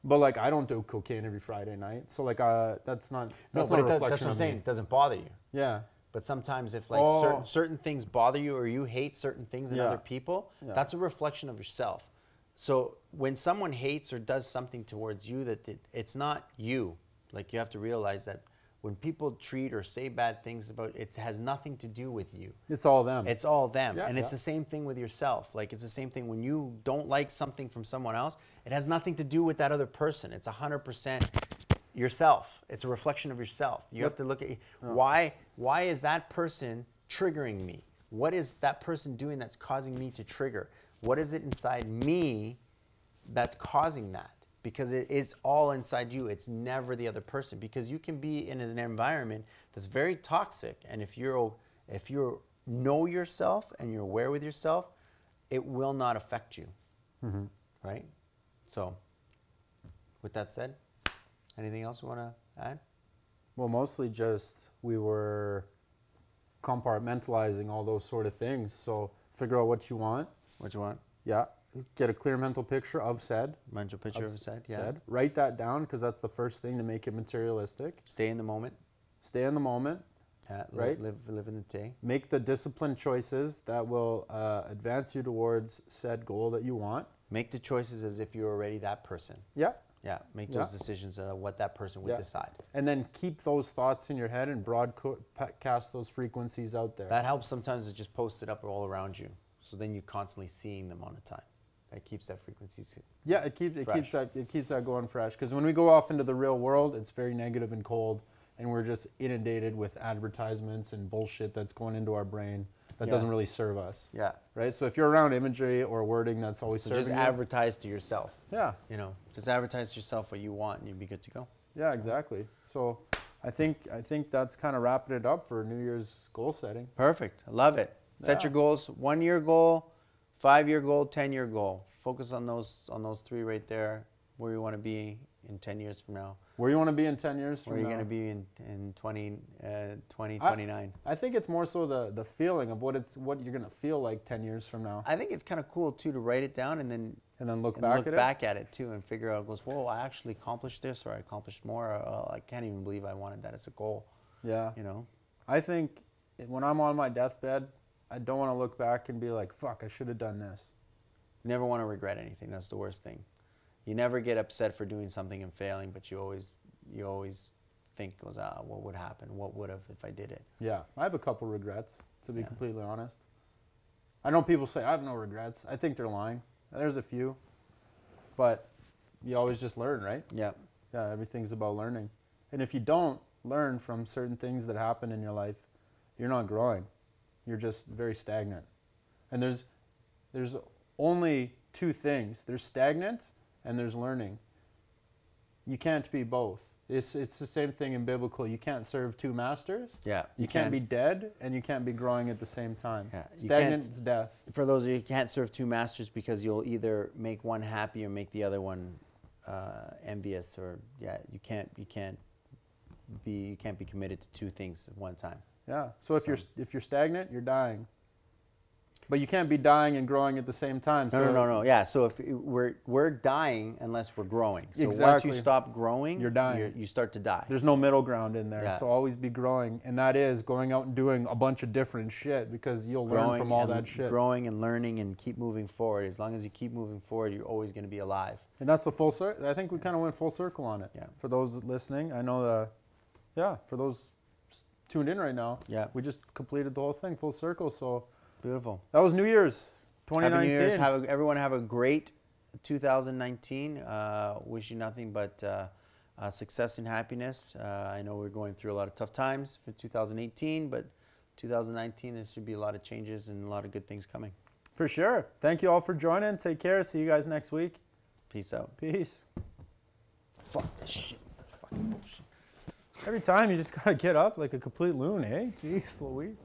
But like I don't do cocaine every Friday night, so like that's not No, that's but not a reflection that's what I'm of saying. me. It doesn't bother you. Yeah. But sometimes if like certain things bother you or you hate certain things in other people, that's a reflection of yourself. So when someone hates or does something towards you that it's not you, like you have to realize that when people treat or say bad things about it, has nothing to do with you. It's all them. It's all them. Yeah, and it's the same thing with yourself. Like it's the same thing when you don't like something from someone else, it has nothing to do with that other person. It's 100% yourself. It's a reflection of yourself. You have to look at why is that person triggering me? What is that person doing that's causing me to trigger? What is it inside me that's causing that? Because it's all inside you. It's never the other person. Because you can be in an environment that's very toxic, and if you know yourself and you're aware with yourself, it will not affect you, right? So, with that said, anything else you want to add? Well, mostly just we were compartmentalizing all those sort of things. So figure out what you want. What you want? Yeah. Get a clear mental picture of said. Mental picture of said, yeah. Said. Write that down because that's the first thing to make it materialistic. Stay in the moment. Stay in the moment. Right? Live in the day. Make the disciplined choices that will advance you towards said goal that you want. Make the choices as if you're already that person. Yeah. Yeah, make those decisions what that person would decide. And then keep those thoughts in your head and broadcast those frequencies out there. That helps sometimes to just post it up all around you. So then you're constantly seeing them all the time. That keeps that frequency Yeah, it keeps that going fresh. Because when we go off into the real world, it's very negative and cold, and we're just inundated with advertisements and bullshit that's going into our brain that doesn't really serve us. Yeah. Right? So if you're around imagery or wording that's always serving just you, advertise to yourself. Yeah. You know, just advertise to yourself what you want and you'll be good to go. Yeah, exactly. So I think that's kind of wrapping it up for New Year's goal setting. Perfect. I love it. Set your goals. 1 year goal, 5 year goal, 10 year goal. Focus on those three right there, where you want to be in 10 years from now. Where you want to be in 10 years from now. Where you're going to be in 2029. I think it's more so the feeling of what you're going to feel like 10 years from now. I think it's kind of cool too to write it down and then look back at it too and figure out, goes, whoa, I actually accomplished this, or I accomplished more, or I can't even believe I wanted that as a goal. Yeah. You know? I think when I'm on my deathbed, I don't want to look back and be like, fuck, I should have done this. You never want to regret anything. That's the worst thing. You never get upset for doing something and failing, but you always think, what would happen? What would have if I did it? Yeah, I have a couple regrets, to be completely honest. I know people say, I have no regrets. I think they're lying. There's a few. But you always just learn, right? Yeah. Yeah, everything's about learning. And if you don't learn from certain things that happen in your life, you're not growing. You're just very stagnant. And there's only two things. There's stagnant and there's learning. You can't be both. It's the same thing in biblical. You can't serve two masters. Yeah. You can't be dead and you can't be growing at the same time. Yeah. Stagnant is death. For those of you, you can't serve two masters because you'll either make one happy or make the other one envious, or you can't be committed to two things at one time. Yeah. So if you're stagnant, you're dying. But you can't be dying and growing at the same time. No. Yeah. So if we're dying unless we're growing. So once Exactly. you stop growing, You're dying. You start to die. There's no middle ground in there. Yeah. So always be growing. And that is going out and doing a bunch of different shit, because you'll learn from all that shit. Growing and learning and keep moving forward. As long as you keep moving forward, you're always going to be alive. And that's the full circle. I think we kind of went full circle on it. Yeah. For those listening, I know for those tuned in right now, we just completed the whole thing, full circle. So beautiful. That was New Year's 2019. Happy New Year's. Everyone have a great 2019. Wish you nothing but success and happiness. I know we're going through a lot of tough times for 2018, but 2019 there should be a lot of changes and a lot of good things coming. For sure. Thank you all for joining. Take care. See you guys next week. Peace out. Peace. Fuck this shit. That's fucking bullshit. Every time you just gotta get up like a complete loon, eh? Jeez Louise.